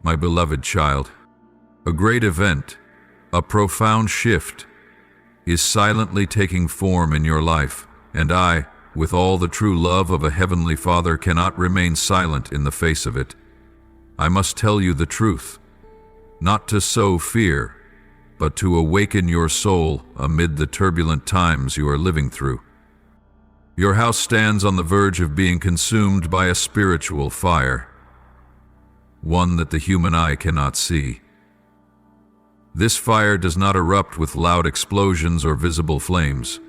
My beloved child, a great event, a profound shift, is silently taking form in your life, and I, with all the true love of a heavenly Father, cannot remain silent in the face of it. I must tell you the truth, not to sow fear, but to awaken your soul amid the turbulent times you are living through. Your house stands on the verge of being consumed by a spiritual fire, one that the human eye cannot see. This fire does not erupt with loud explosions or visible flames.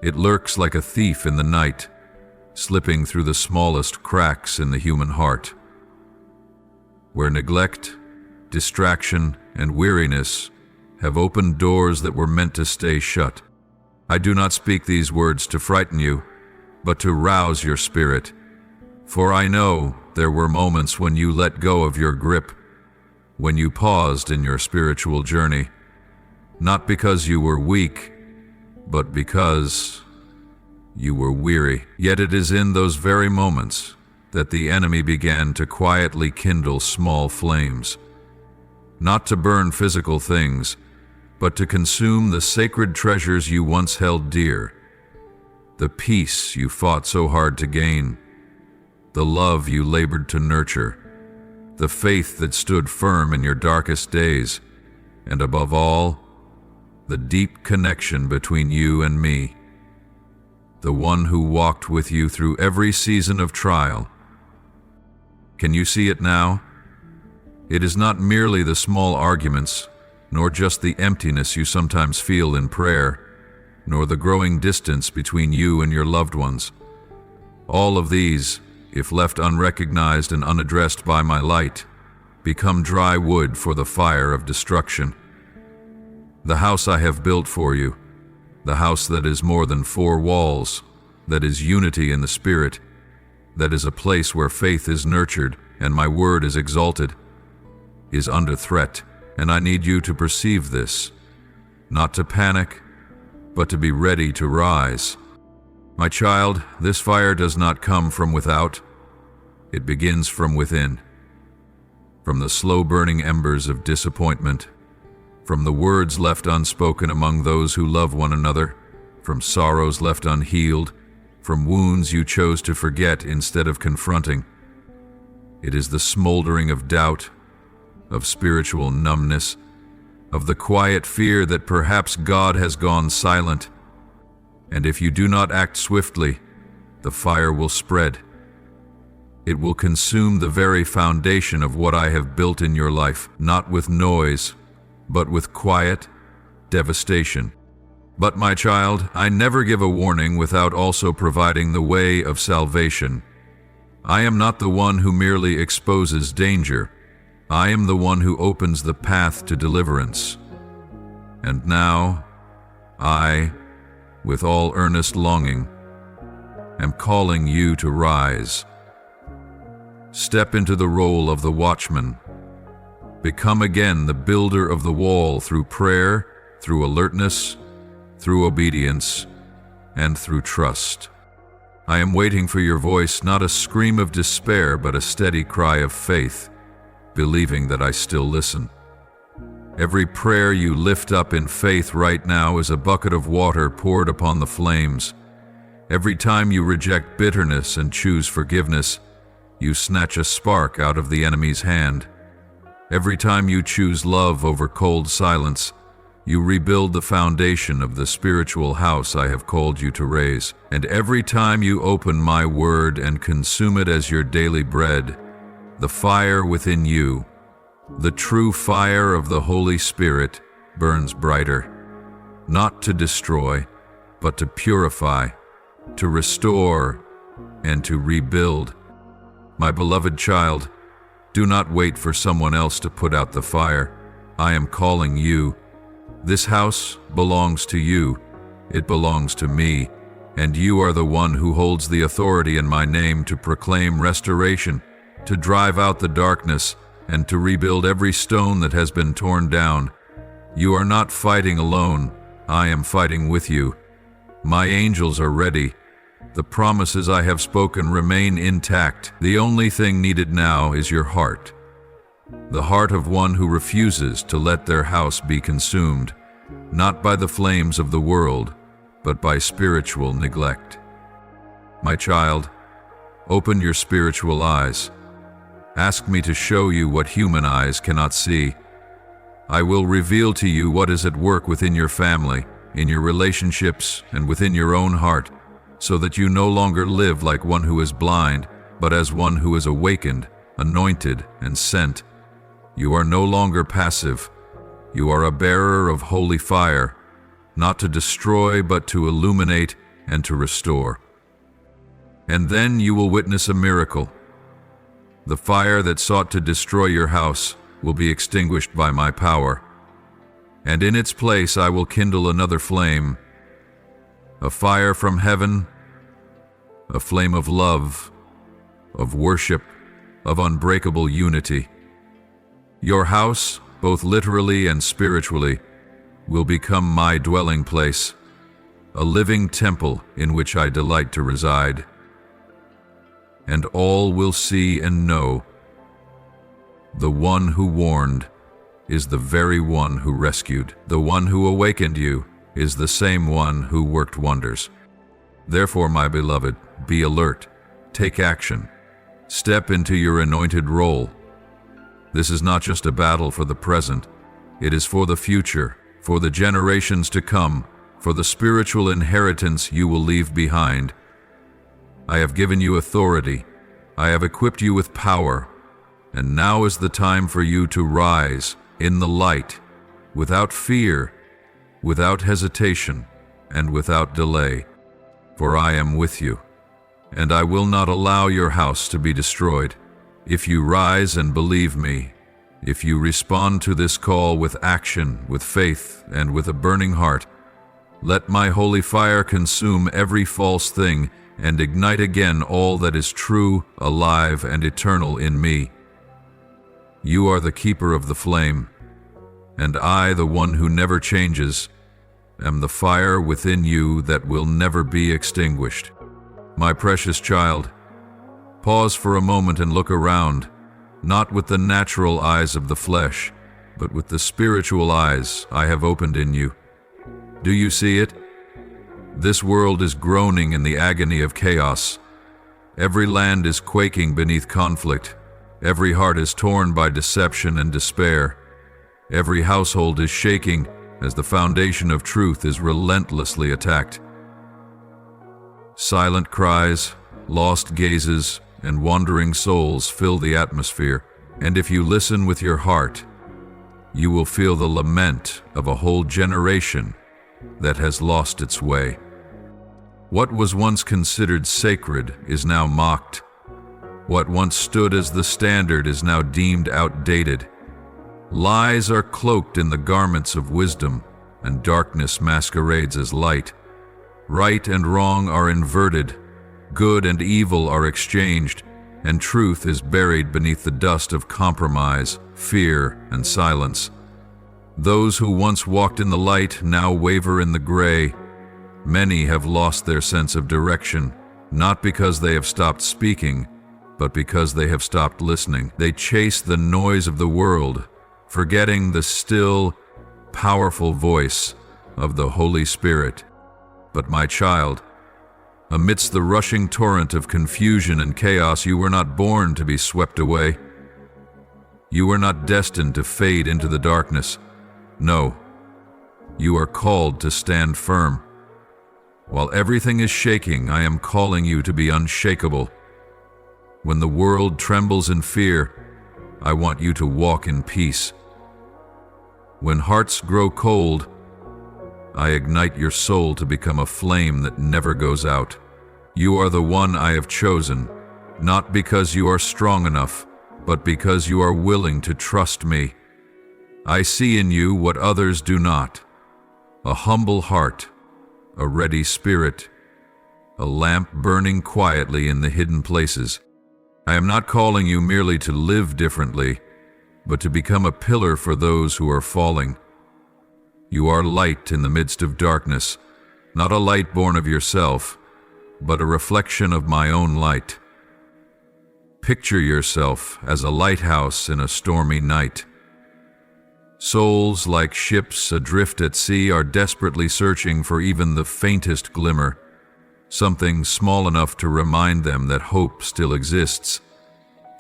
It lurks like a thief in the night, slipping through the smallest cracks in the human heart. Where neglect, distraction, and weariness have opened doors that were meant to stay shut. I do not speak these words to frighten you, but to rouse your spirit. For I know there were moments when you let go of your grip, when you paused in your spiritual journey, not because you were weak, but because you were weary. Yet it is in those very moments that the enemy began to quietly kindle small flames, not to burn physical things, but to consume the sacred treasures you once held dear, the peace you fought so hard to gain, the love you labored to nurture, the faith that stood firm in your darkest days, and above all, the deep connection between you and me, the one who walked with you through every season of trial. Can you see it now? It is not merely the small arguments, nor just the emptiness you sometimes feel in prayer, nor the growing distance between you and your loved ones. All of these, if left unrecognized and unaddressed by my light, become dry wood for the fire of destruction. The house I have built for you, the house that is more than four walls, that is unity in the Spirit, that is a place where faith is nurtured and my word is exalted, is under threat. And I need you to perceive this, not to panic, but to be ready to rise. My child, this fire does not come from without. It begins from within. From the slow-burning embers of disappointment, from the words left unspoken among those who love one another, from sorrows left unhealed, from wounds you chose to forget instead of confronting. It is the smoldering of doubt, of spiritual numbness, of the quiet fear that perhaps God has gone silent. And if you do not act swiftly, the fire will spread. It will consume the very foundation of what I have built in your life, not with noise, but with quiet devastation. But my child, I never give a warning without also providing the way of salvation. I am not the one who merely exposes danger. I am the one who opens the path to deliverance. And now, I, with all earnest longing, am calling you to rise. Step into the role of the watchman. Become again the builder of the wall through prayer, through alertness, through obedience, and through trust. I am waiting for your voice, not a scream of despair, but a steady cry of faith, believing that I still listen. Every prayer you lift up in faith right now is a bucket of water poured upon the flames. Every time you reject bitterness and choose forgiveness, you snatch a spark out of the enemy's hand. Every time you choose love over cold silence, you rebuild the foundation of the spiritual house I have called you to raise. And every time you open my word and consume it as your daily bread, the fire within you, the true fire of the Holy Spirit, burns brighter, not to destroy, but to purify, to restore, and to rebuild. My beloved child, do not wait for someone else to put out the fire. I am calling you. This house belongs to you. It belongs to me, and you are the one who holds the authority in my name to proclaim restoration, to drive out the darkness, and to rebuild every stone that has been torn down. You are not fighting alone. I am fighting with you. My angels are ready. The promises I have spoken remain intact. The only thing needed now is your heart. the heart of one who refuses to let their house be consumed, not by the flames of the world, but by spiritual neglect. My child, open your spiritual eyes. Ask me to show you what human eyes cannot see. I will reveal to you what is at work within your family, in your relationships, and within your own heart, so that you no longer live like one who is blind, but as one who is awakened, anointed, and sent. You are no longer passive. You are a bearer of holy fire, not to destroy, but to illuminate and to restore. And then you will witness a miracle. The fire that sought to destroy your house will be extinguished by my power, and in its place I will kindle another flame, a fire from heaven, a flame of love, of worship, of unbreakable unity. Your house, both literally and spiritually, will become my dwelling place, a living temple in which I delight to reside. And all will see and know the one who warned is the very one who rescued. The one who awakened you is the same one who worked wonders. Therefore, my beloved, be alert, take action, step into your anointed role. This is not just a battle for the present, it is for the future, for the generations to come, for the spiritual inheritance you will leave behind. I have given you authority, I have equipped you with power, and now is the time for you to rise in the light, without fear, without hesitation, and without delay. For I am with you, and I will not allow your house to be destroyed. If you rise and believe me, if you respond to this call with action, with faith, and with a burning heart, let my holy fire consume every false thing and ignite again all that is true, alive, and eternal in me. You are the keeper of the flame, and I, the one who never changes, am the fire within you that will never be extinguished. My precious child, pause for a moment and look around, not with the natural eyes of the flesh, but with the spiritual eyes I have opened in you. Do you see it? This world is groaning in the agony of chaos. Every land is quaking beneath conflict. Every heart is torn by deception and despair. Every household is shaking as the foundation of truth is relentlessly attacked. Silent cries, lost gazes, and wandering souls fill the atmosphere, and if you listen with your heart, you will feel the lament of a whole generation that has lost its way. What was once considered sacred is now mocked. What once stood as the standard is now deemed outdated. Lies are cloaked in the garments of wisdom, and darkness masquerades as light. Right and wrong are inverted, good and evil are exchanged, and truth is buried beneath the dust of compromise, fear, and silence. Those who once walked in the light now waver in the gray. Many have lost their sense of direction, not because they have stopped speaking, but because they have stopped listening. They chase the noise of the world, forgetting the still, powerful voice of the Holy Spirit. But my child, amidst the rushing torrent of confusion and chaos, you were not born to be swept away. You were not destined to fade into the darkness. No, you are called to stand firm. While everything is shaking, I am calling you to be unshakable. When the world trembles in fear, I want you to walk in peace. When hearts grow cold, I ignite your soul to become a flame that never goes out. You are the one I have chosen, not because you are strong enough, but because you are willing to trust me. I see in you what others do not: a humble heart, a ready spirit, a lamp burning quietly in the hidden places. I am not calling you merely to live differently, but to become a pillar for those who are falling. You are light in the midst of darkness, not a light born of yourself, but a reflection of my own light. Picture yourself as a lighthouse in a stormy night. Souls, like ships adrift at sea, are desperately searching for even the faintest glimmer, something small enough to remind them that hope still exists,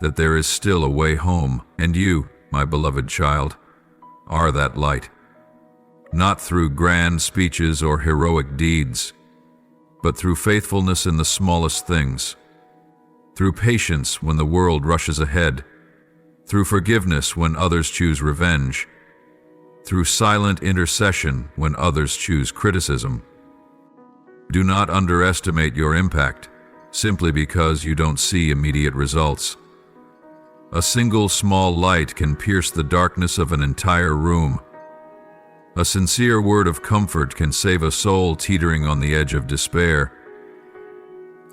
that there is still a way home. And you, my beloved child, are that light. Not through grand speeches or heroic deeds, but through faithfulness in the smallest things, through patience when the world rushes ahead, through forgiveness when others choose revenge, through silent intercession when others choose criticism. Do not underestimate your impact simply because you don't see immediate results. A single small light can pierce the darkness of an entire room. A sincere word of comfort can save a soul teetering on the edge of despair.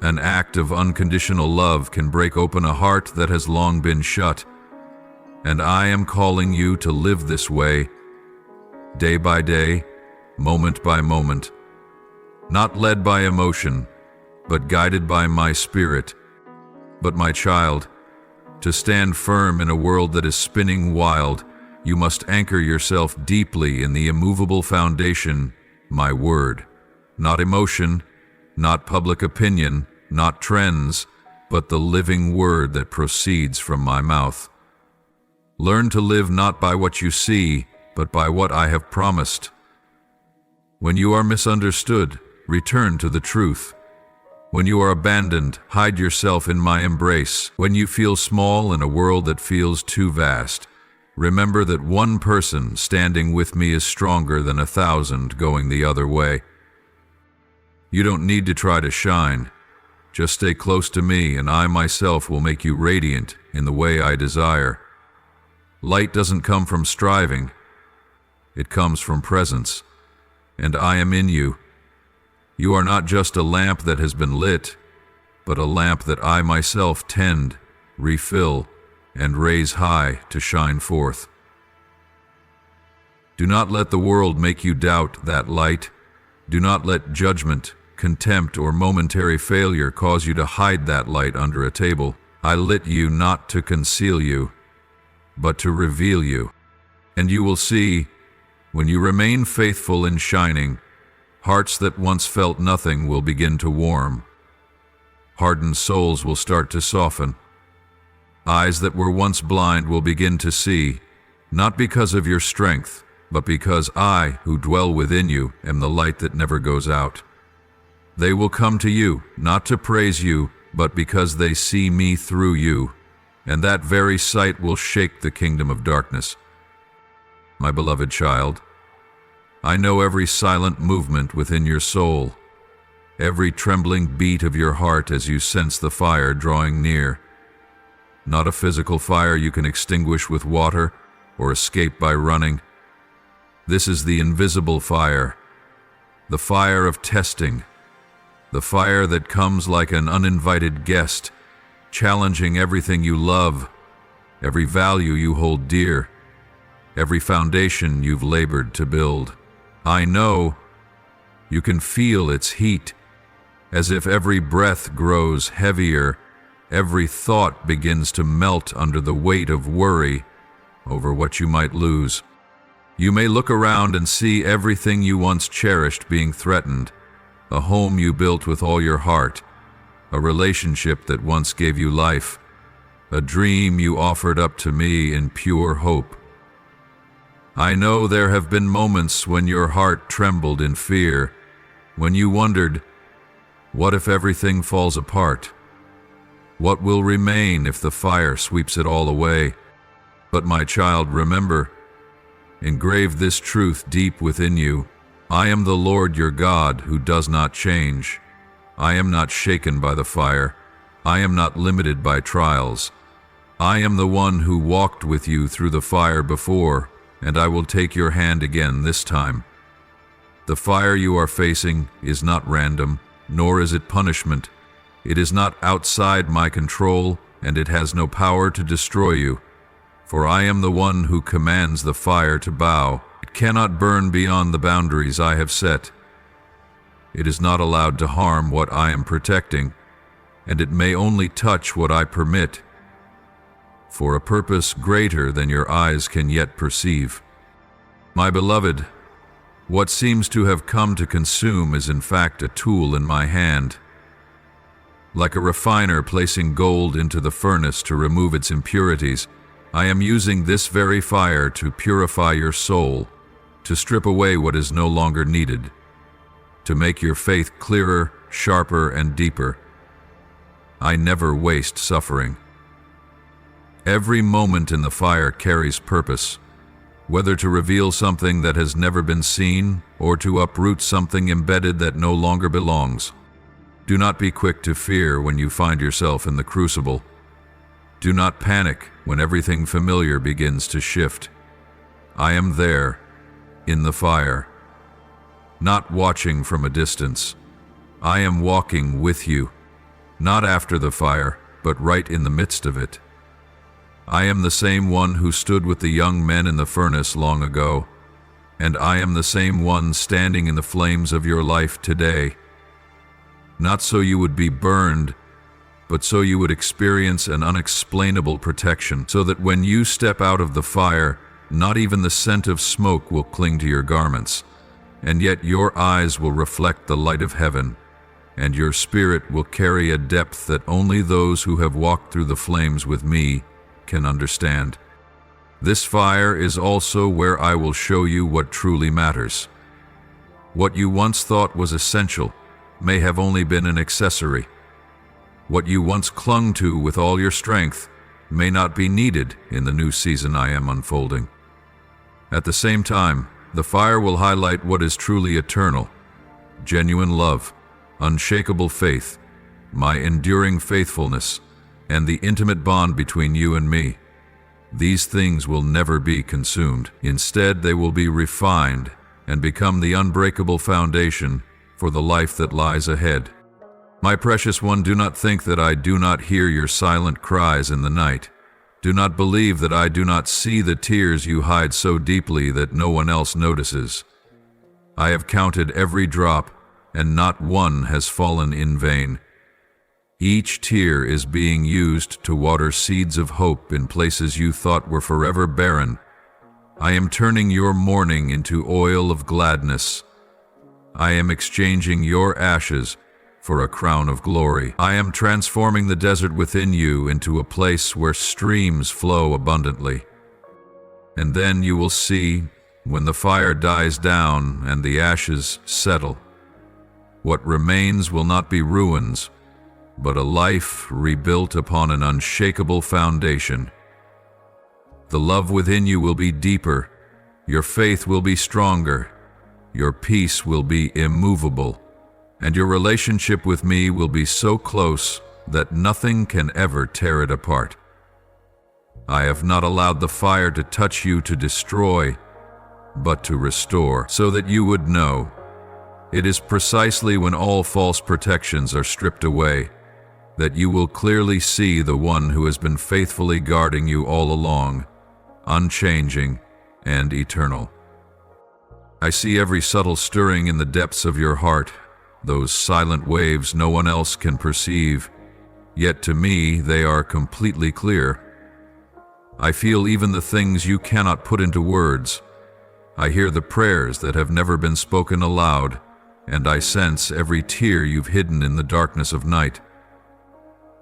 An act of unconditional love can break open a heart that has long been shut. And I am calling you to live this way, day by day, moment by moment, not led by emotion, but guided by my spirit. But my child, to stand firm in a world that is spinning wild, you must anchor yourself deeply in the immovable foundation, my word. Not emotion, not public opinion, not trends, but the living word that proceeds from my mouth. Learn to live not by what you see, but by what I have promised. When you are misunderstood, return to the truth. When you are abandoned, hide yourself in my embrace. When you feel small in a world that feels too vast, remember that one person standing with me is stronger than 1,000 going the other way. You don't need to try to shine. Just stay close to me, and I myself will make you radiant in the way I desire. Light doesn't come from striving. It comes from presence. And I am in you. You are not just a lamp that has been lit, but a lamp that I myself tend, refill, and raise high to shine forth. Do not let the world make you doubt that light. Do not let judgment, contempt, or momentary failure cause you to hide that light under a table. I lit you not to conceal you, but to reveal you. And you will see, when you remain faithful in shining, hearts that once felt nothing will begin to warm. Hardened souls will start to soften. Eyes that were once blind will begin to see, not because of your strength, but because I, who dwell within you, am the light that never goes out. They will come to you, not to praise you, but because they see me through you, and that very sight will shake the kingdom of darkness. My beloved child, I know every silent movement within your soul, every trembling beat of your heart as you sense the fire drawing near. Not a physical fire you can extinguish with water or escape by running. This is the invisible fire, the fire of testing, the fire that comes like an uninvited guest, challenging everything you love, every value you hold dear, every foundation you've labored to build. I know you can feel its heat, as if every breath grows heavier, every thought begins to melt under the weight of worry over what you might lose. You may look around and see everything you once cherished being threatened, a home you built with all your heart, a relationship that once gave you life, a dream you offered up to me in pure hope. I know there have been moments when your heart trembled in fear, when you wondered, what if everything falls apart? What will remain if the fire sweeps it all away? But my child, remember, engrave this truth deep within you. I am the Lord your God who does not change. I am not shaken by the fire. I am not limited by trials. I am the one who walked with you through the fire before, and I will take your hand again this time. The fire you are facing is not random, nor is it punishment. It is not outside my control, and it has no power to destroy you. For I am the one who commands the fire to bow. It cannot burn beyond the boundaries I have set. It is not allowed to harm what I am protecting, and it may only touch what I permit. for a purpose greater than your eyes can yet perceive. My beloved, what seems to have come to consume is in fact a tool in my hand. Like a refiner placing gold into the furnace to remove its impurities, I am using this very fire to purify your soul, to strip away what is no longer needed, to make your faith clearer, sharper, and deeper. I never waste suffering. Every moment in the fire carries purpose, whether to reveal something that has never been seen or to uproot something embedded that no longer belongs. Do not be quick to fear when you find yourself in the crucible. Do not panic when everything familiar begins to shift. I am there, in the fire, not watching from a distance. I am walking with you, not after the fire, but right in the midst of it. I am the same one who stood with the young men in the furnace long ago, and I am the same one standing in the flames of your life today. Not so you would be burned, but so you would experience an unexplainable protection, so that when you step out of the fire, not even the scent of smoke will cling to your garments, and yet your eyes will reflect the light of heaven, and your spirit will carry a depth that only those who have walked through the flames with me can understand. This fire is also where I will show you what truly matters. What you once thought was essential may have only been an accessory. What you once clung to with all your strength may not be needed in the new season I am unfolding. At the same time, the fire will highlight what is truly eternal: genuine love, unshakable faith, my enduring faithfulness, and the intimate bond between you and me. These things will never be consumed. Instead, they will be refined and become the unbreakable foundation for the life that lies ahead. My precious one, do not think that I do not hear your silent cries in the night. Do not believe that I do not see the tears you hide so deeply that no one else notices. I have counted every drop, and not one has fallen in vain. Each tear is being used to water seeds of hope in places you thought were forever barren. I am turning your mourning into oil of gladness. I am exchanging your ashes for a crown of glory. I am transforming the desert within you into a place where streams flow abundantly. And then you will see, when the fire dies down and the ashes settle, what remains will not be ruins, but a life rebuilt upon an unshakable foundation. The love within you will be deeper, your faith will be stronger, your peace will be immovable, and your relationship with me will be so close that nothing can ever tear it apart. I have not allowed the fire to touch you to destroy, but to restore, so that you would know. It is precisely when all false protections are stripped away that you will clearly see the one who has been faithfully guarding you all along, unchanging and eternal. I see every subtle stirring in the depths of your heart, those silent waves no one else can perceive, yet to me they are completely clear. I feel even the things you cannot put into words. I hear the prayers that have never been spoken aloud, and I sense every tear you've hidden in the darkness of night.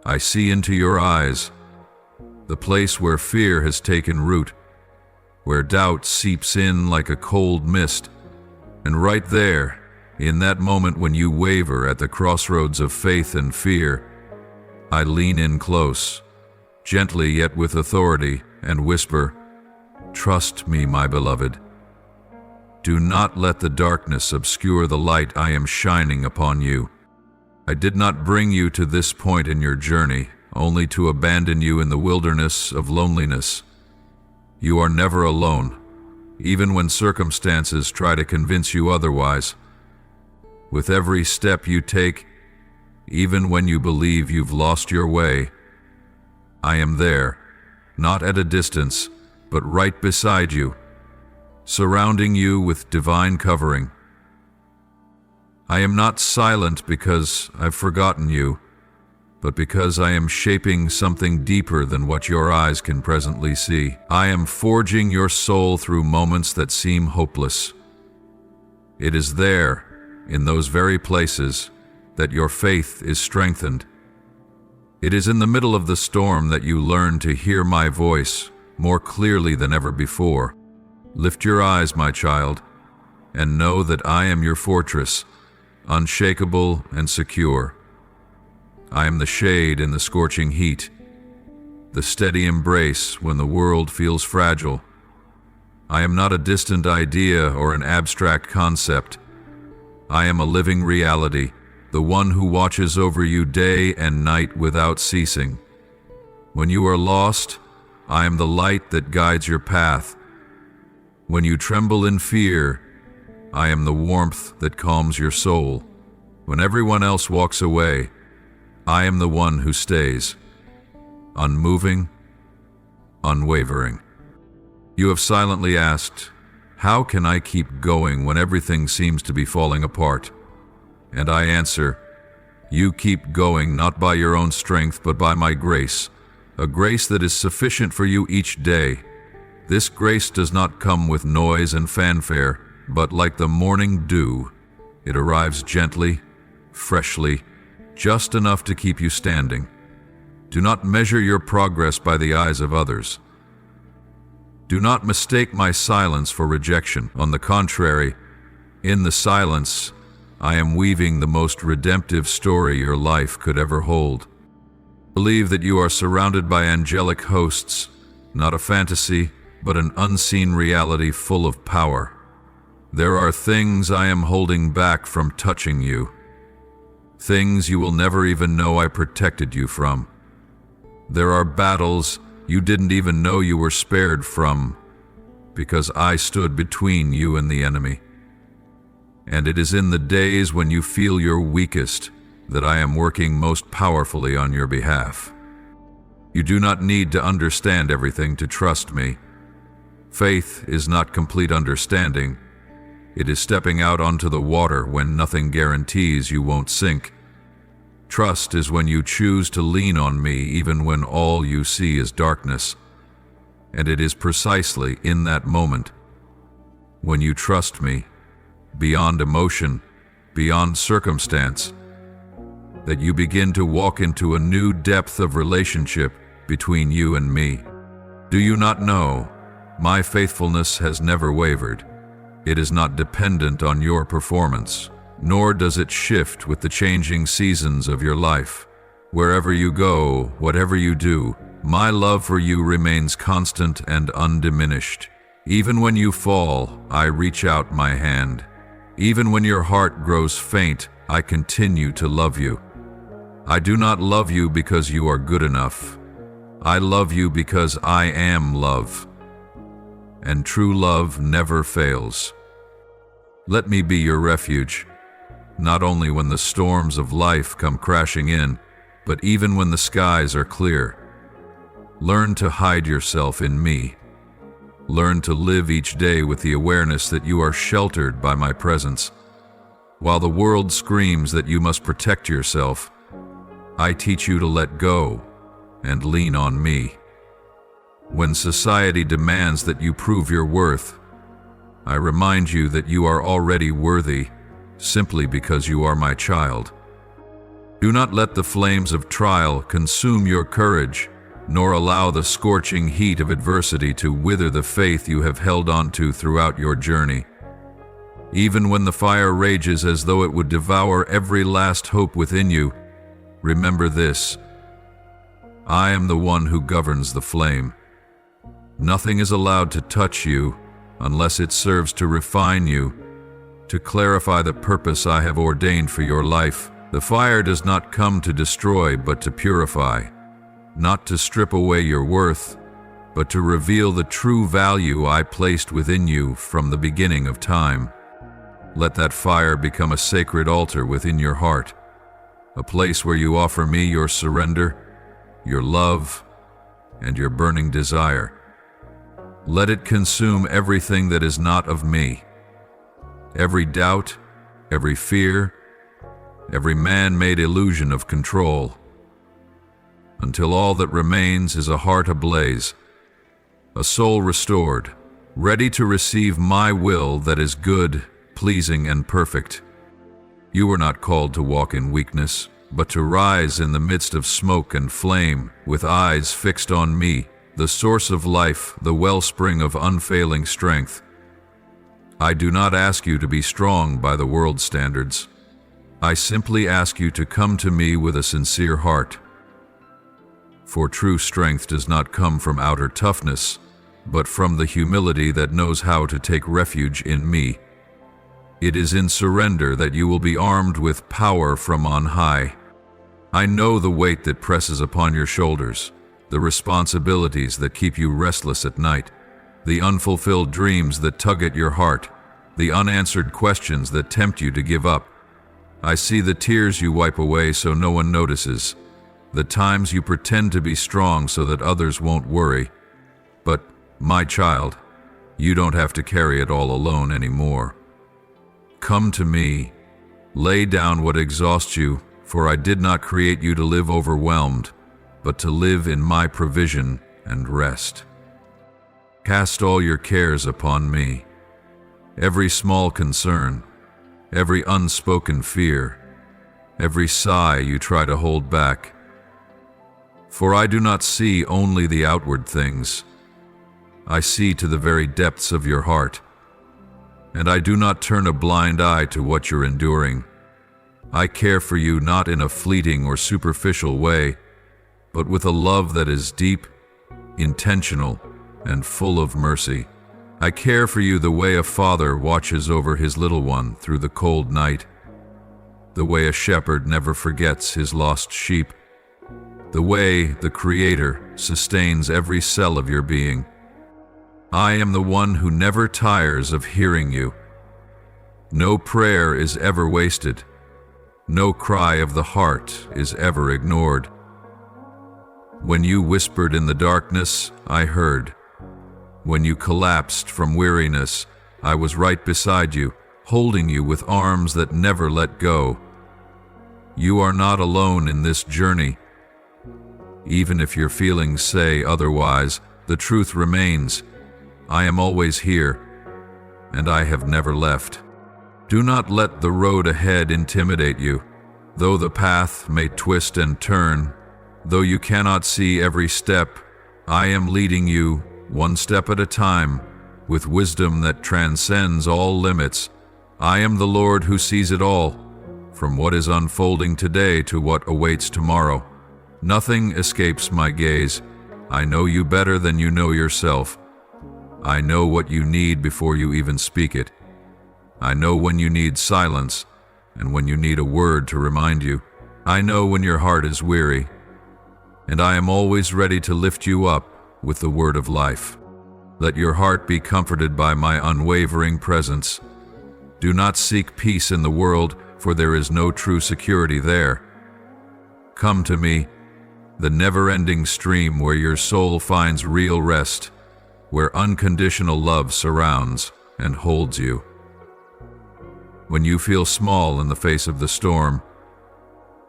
I see into your eyes, the place where fear has taken root, where doubt seeps in like a cold mist, and right there, in that moment when you waver at the crossroads of faith and fear, I lean in close, gently yet with authority, and whisper, "Trust me, my beloved. Do not let the darkness obscure the light I am shining upon you. I did not bring you to this point in your journey only to abandon you in the wilderness of loneliness. You are never alone, even when circumstances try to convince you otherwise. With every step you take, even when you believe you've lost your way, I am there, not at a distance, but right beside you, surrounding you with divine covering. I am not silent because I've forgotten you, but because I am shaping something deeper than what your eyes can presently see. I am forging your soul through moments that seem hopeless. It is there, in those very places, that your faith is strengthened. It is in the middle of the storm that you learn to hear my voice more clearly than ever before. Lift your eyes, my child, and know that I am your fortress, unshakable and secure. I am the shade in the scorching heat, the steady embrace when the world feels fragile. I am not a distant idea or an abstract concept. I am a living reality, the one who watches over you day and night without ceasing. When you are lost, I am the light that guides your path. When you tremble in fear, I am the warmth that calms your soul. When everyone else walks away, I am the one who stays, unmoving, unwavering. You have silently asked, how can I keep going when everything seems to be falling apart? And I answer, you keep going not by your own strength but by my grace, a grace that is sufficient for you each day. This grace does not come with noise and fanfare, but like the morning dew, it arrives gently, freshly, just enough to keep you standing. Do not measure your progress by the eyes of others. Do not mistake my silence for rejection. On the contrary, in the silence, I am weaving the most redemptive story your life could ever hold. Believe that you are surrounded by angelic hosts, not a fantasy, but an unseen reality full of power. There are things I am holding back from touching you, things you will never even know I protected you from. There are battles you didn't even know you were spared from, because I stood between you and the enemy. And it is in the days when you feel your weakest that I am working most powerfully on your behalf. You do not need to understand everything to trust me. Faith is not complete understanding. It is stepping out onto the water when nothing guarantees you won't sink. Trust is when you choose to lean on me even when all you see is darkness. And it is precisely in that moment, when you trust me, beyond emotion, beyond circumstance, that you begin to walk into a new depth of relationship between you and me. Do you not know, my faithfulness has never wavered. It is not dependent on your performance, nor does it shift with the changing seasons of your life. Wherever you go, whatever you do, my love for you remains constant and undiminished. Even when you fall, I reach out my hand. Even when your heart grows faint, I continue to love you. I do not love you because you are good enough. I love you because I am love. And true love never fails. Let me be your refuge, not only when the storms of life come crashing in, but even when the skies are clear. Learn to hide yourself in me. Learn to live each day with the awareness that you are sheltered by my presence. While the world screams that you must protect yourself, I teach you to let go and lean on me. When society demands that you prove your worth, I remind you that you are already worthy simply because you are my child. Do not let the flames of trial consume your courage, nor allow the scorching heat of adversity to wither the faith you have held onto throughout your journey. Even when the fire rages as though it would devour every last hope within you, remember this: I am the one who governs the flame. Nothing is allowed to touch you unless it serves to refine you, to clarify the purpose I have ordained for your life. The fire does not come to destroy, but to purify, not to strip away your worth, but to reveal the true value I placed within you from the beginning of time. Let that fire become a sacred altar within your heart, a place where you offer me your surrender, your love, and your burning desire. Let it consume everything that is not of me. Every doubt, every fear, every man-made illusion of control. until all that remains is a heart ablaze, a soul restored, ready to receive my will that is good, pleasing, and perfect. You were not called to walk in weakness, but to rise in the midst of smoke and flame, with eyes fixed on me, the source of life, the wellspring of unfailing strength. I do not ask you to be strong by the world's standards. I simply ask you to come to me with a sincere heart. For true strength does not come from outer toughness, but from the humility that knows how to take refuge in me. It is in surrender that you will be armed with power from on high. I know the weight that presses upon your shoulders, the responsibilities that keep you restless at night, the unfulfilled dreams that tug at your heart, the unanswered questions that tempt you to give up. I see the tears you wipe away so no one notices, the times you pretend to be strong so that others won't worry. But, my child, you don't have to carry it all alone anymore. Come to me, lay down what exhausts you, for I did not create you to live overwhelmed, but to live in my provision and rest. Cast all your cares upon me, every small concern, every unspoken fear, every sigh you try to hold back. For I do not see only the outward things. I see to the very depths of your heart, and I do not turn a blind eye to what you're enduring. I care for you not in a fleeting or superficial way, but with a love that is deep, intentional, and full of mercy. I care for you the way a father watches over his little one through the cold night, the way a shepherd never forgets his lost sheep, the way the Creator sustains every cell of your being. I am the one who never tires of hearing you. No prayer is ever wasted. No cry of the heart is ever ignored. When you whispered in the darkness, I heard. When you collapsed from weariness, I was right beside you, holding you with arms that never let go. You are not alone in this journey. Even if your feelings say otherwise, the truth remains. I am always here, and I have never left. Do not let the road ahead intimidate you. Though the path may twist and turn, though you cannot see every step, I am leading you, one step at a time, with wisdom that transcends all limits. I am the Lord who sees it all, from what is unfolding today to what awaits tomorrow. Nothing escapes my gaze. I know you better than you know yourself. I know what you need before you even speak it. I know when you need silence and when you need a word to remind you. I know when your heart is weary, and I am always ready to lift you up with the word of life. Let your heart be comforted by my unwavering presence. Do not seek peace in the world, for there is no true security there. Come to me, the never-ending stream where your soul finds real rest, where unconditional love surrounds and holds you. When you feel small in the face of the storm,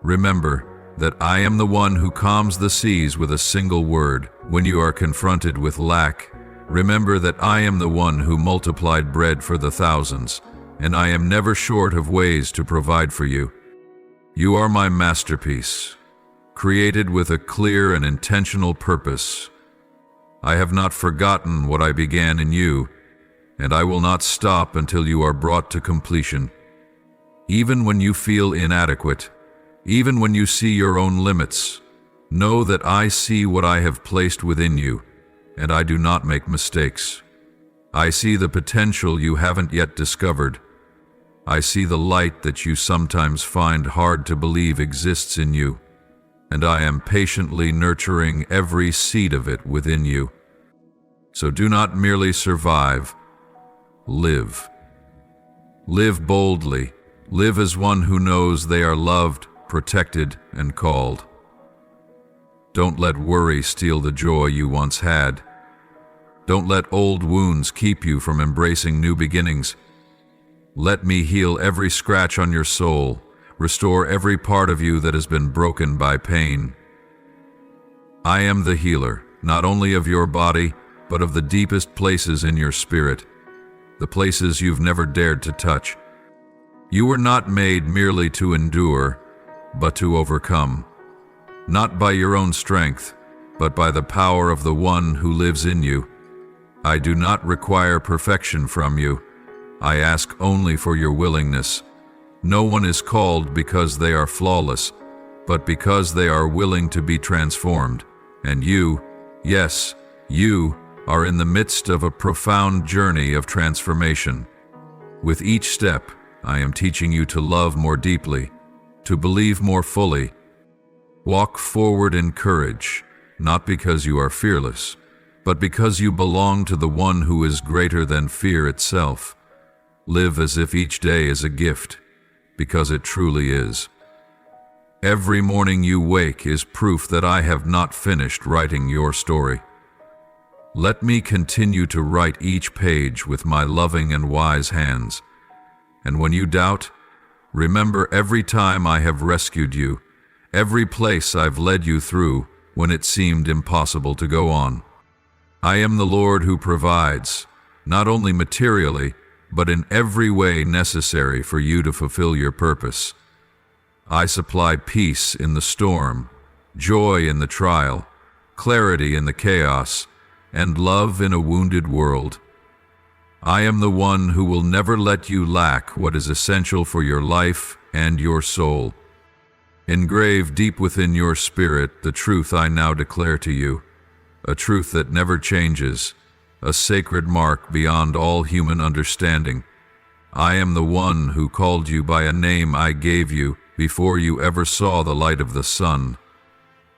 remember that I am the one who calms the seas with a single word. When you are confronted with lack, remember that I am the one who multiplied bread for the thousands, and I am never short of ways to provide for you. You are my masterpiece, created with a clear and intentional purpose. I have not forgotten what I began in you, and I will not stop until you are brought to completion. Even when you feel inadequate, even when you see your own limits, know that I see what I have placed within you, and I do not make mistakes. I see the potential you haven't yet discovered. I see the light that you sometimes find hard to believe exists in you, and I am patiently nurturing every seed of it within you. So do not merely survive, live. Live boldly, live as one who knows they are loved, protected, and called. Don't let worry steal the joy you once had. Don't let old wounds keep you from embracing new beginnings. Let me heal every scratch on your soul, restore every part of you that has been broken by pain. I am the healer, not only of your body, but of the deepest places in your spirit, the places you've never dared to touch. You were not made merely to endure, but to overcome, not by your own strength, but by the power of the one who lives in you. I do not require perfection from you. I ask only for your willingness. No one is called because they are flawless, but because they are willing to be transformed. And you, yes, you, are in the midst of a profound journey of transformation. With each step, I am teaching you to love more deeply, to believe more fully. Walk forward in courage, not because you are fearless, but because you belong to the one who is greater than fear itself. Live as if each day is a gift, because it truly is. Every morning you wake is proof that I have not finished writing your story. Let me continue to write each page with my loving and wise hands. And when you doubt, remember every time I have rescued you, every place I've led you through when it seemed impossible to go on. I am the Lord who provides, not only materially, but in every way necessary for you to fulfill your purpose. I supply peace in the storm, joy in the trial, clarity in the chaos, and love in a wounded world. I am the one who will never let you lack what is essential for your life and your soul. Engrave deep within your spirit the truth I now declare to you, a truth that never changes, a sacred mark beyond all human understanding. I am the one who called you by a name I gave you before you ever saw the light of the sun.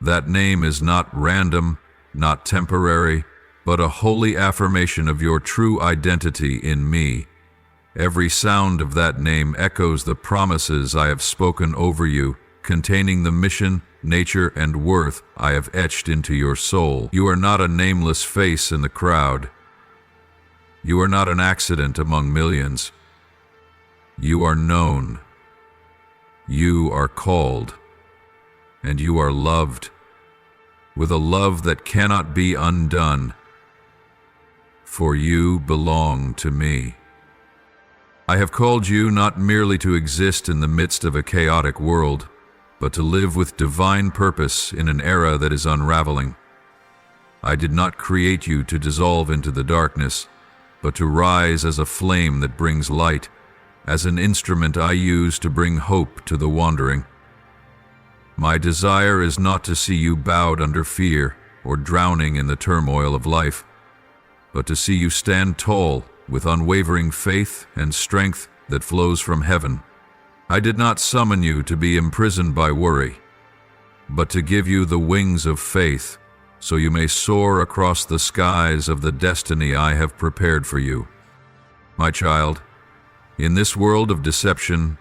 That name is not random, not temporary, but a holy affirmation of your true identity in me. Every sound of that name echoes the promises I have spoken over you, containing the mission, nature, and worth I have etched into your soul. You are not a nameless face in the crowd. You are not an accident among millions. You are known. You are called. And you are loved, with a love that cannot be undone. For you belong to me. I have called you not merely to exist in the midst of a chaotic world, but to live with divine purpose in an era that is unraveling. I did not create you to dissolve into the darkness, but to rise as a flame that brings light, as an instrument I use to bring hope to the wandering. My desire is not to see you bowed under fear or drowning in the turmoil of life, but to see you stand tall with unwavering faith and strength that flows from heaven. I did not summon you to be imprisoned by worry, but to give you the wings of faith so you may soar across the skies of the destiny I have prepared for you. My child, in this world of deception,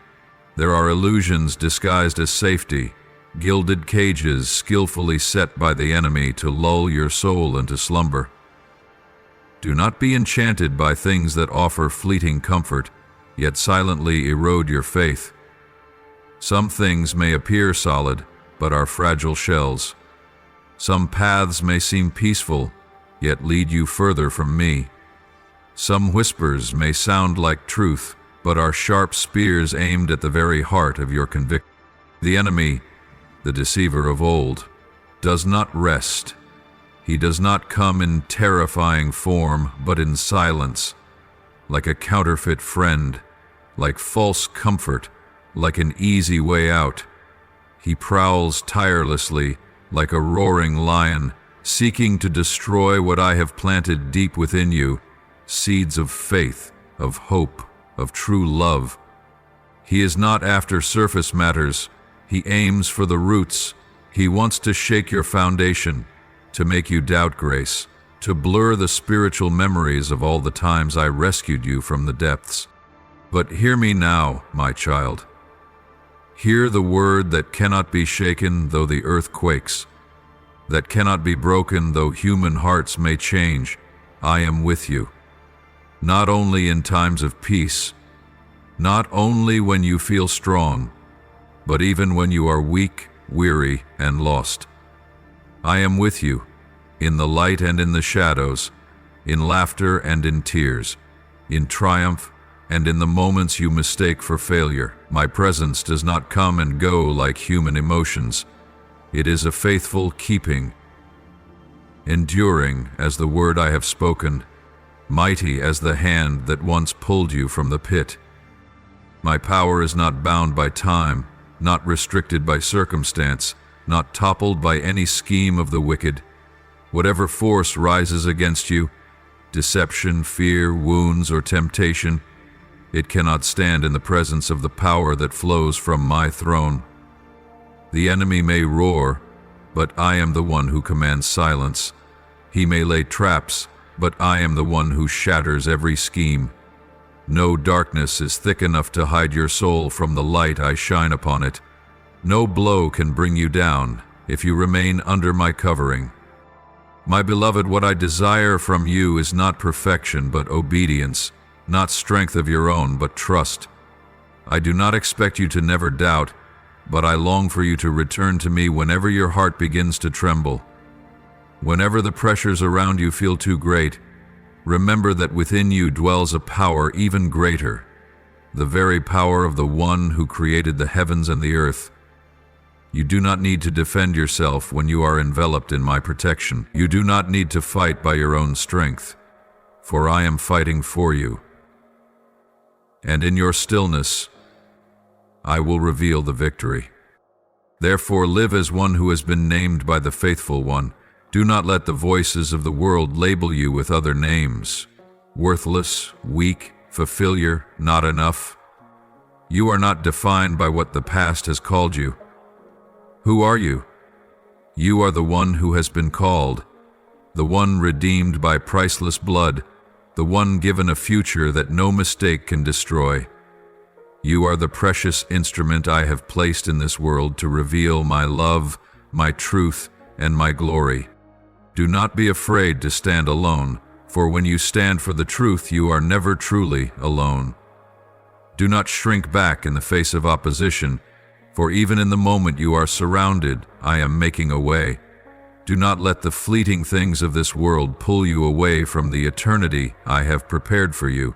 there are illusions disguised as safety, gilded cages skillfully set by the enemy to lull your soul into slumber. Do not be enchanted by things that offer fleeting comfort, yet silently erode your faith. Some things may appear solid, but are fragile shells. Some paths may seem peaceful, yet lead you further from me. Some whispers may sound like truth, but are sharp spears aimed at the very heart of your conviction. The enemy, the deceiver of old, does not rest. He does not come in terrifying form, but in silence, like a counterfeit friend, like false comfort, like an easy way out. He prowls tirelessly, like a roaring lion, seeking to destroy what I have planted deep within you, seeds of faith, of hope, of true love. He is not after surface matters. He aims for the roots. He wants to shake your foundation, to make you doubt grace, to blur the spiritual memories of all the times I rescued you from the depths. But hear me now, my child. Hear the word that cannot be shaken though the earth quakes, that cannot be broken though human hearts may change. I am with you, not only in times of peace, not only when you feel strong, but even when you are weak, weary, and lost. I am with you, in the light and in the shadows, in laughter and in tears, in triumph and in the moments you mistake for failure. My presence does not come and go like human emotions. It is a faithful keeping, enduring as the word I have spoken, mighty as the hand that once pulled you from the pit. My power is not bound by time, not restricted by circumstance, not toppled by any scheme of the wicked. Whatever force rises against you, deception, fear, wounds, or temptation, it cannot stand in the presence of the power that flows from my throne. The enemy may roar, but I am the one who commands silence. He may lay traps, but I am the one who shatters every scheme. No darkness is thick enough to hide your soul from the light I shine upon it. No blow can bring you down if you remain under my covering. My beloved, what I desire from you is not perfection but obedience, not strength of your own but trust. I do not expect you to never doubt, but I long for you to return to me whenever your heart begins to tremble. Whenever the pressures around you feel too great, remember that within you dwells a power even greater, the very power of the one who created the heavens and the earth. You do not need to defend yourself when you are enveloped in my protection. You do not need to fight by your own strength, for I am fighting for you. And in your stillness, I will reveal the victory. Therefore, live as one who has been named by the Faithful One. Do not let the voices of the world label you with other names. Worthless, weak, failure, not enough. You are not defined by what the past has called you. Who are you? You are the one who has been called, the one redeemed by priceless blood, the one given a future that no mistake can destroy. You are the precious instrument I have placed in this world to reveal my love, my truth, and my glory. Do not be afraid to stand alone, for when you stand for the truth, you are never truly alone. Do not shrink back in the face of opposition, for even in the moment you are surrounded, I am making a way. Do not let the fleeting things of this world pull you away from the eternity I have prepared for you.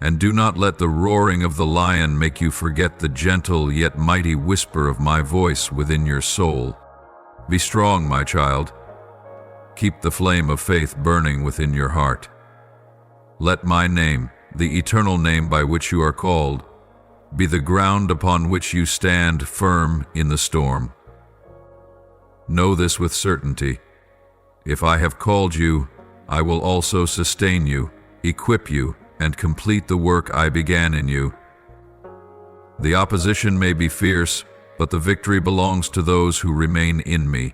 And do not let the roaring of the lion make you forget the gentle yet mighty whisper of my voice within your soul. Be strong, my child. Keep the flame of faith burning within your heart. Let my name, the eternal name by which you are called, be the ground upon which you stand firm in the storm. Know this with certainty. If I have called you, I will also sustain you, equip you, and complete the work I began in you. The opposition may be fierce, but the victory belongs to those who remain in me.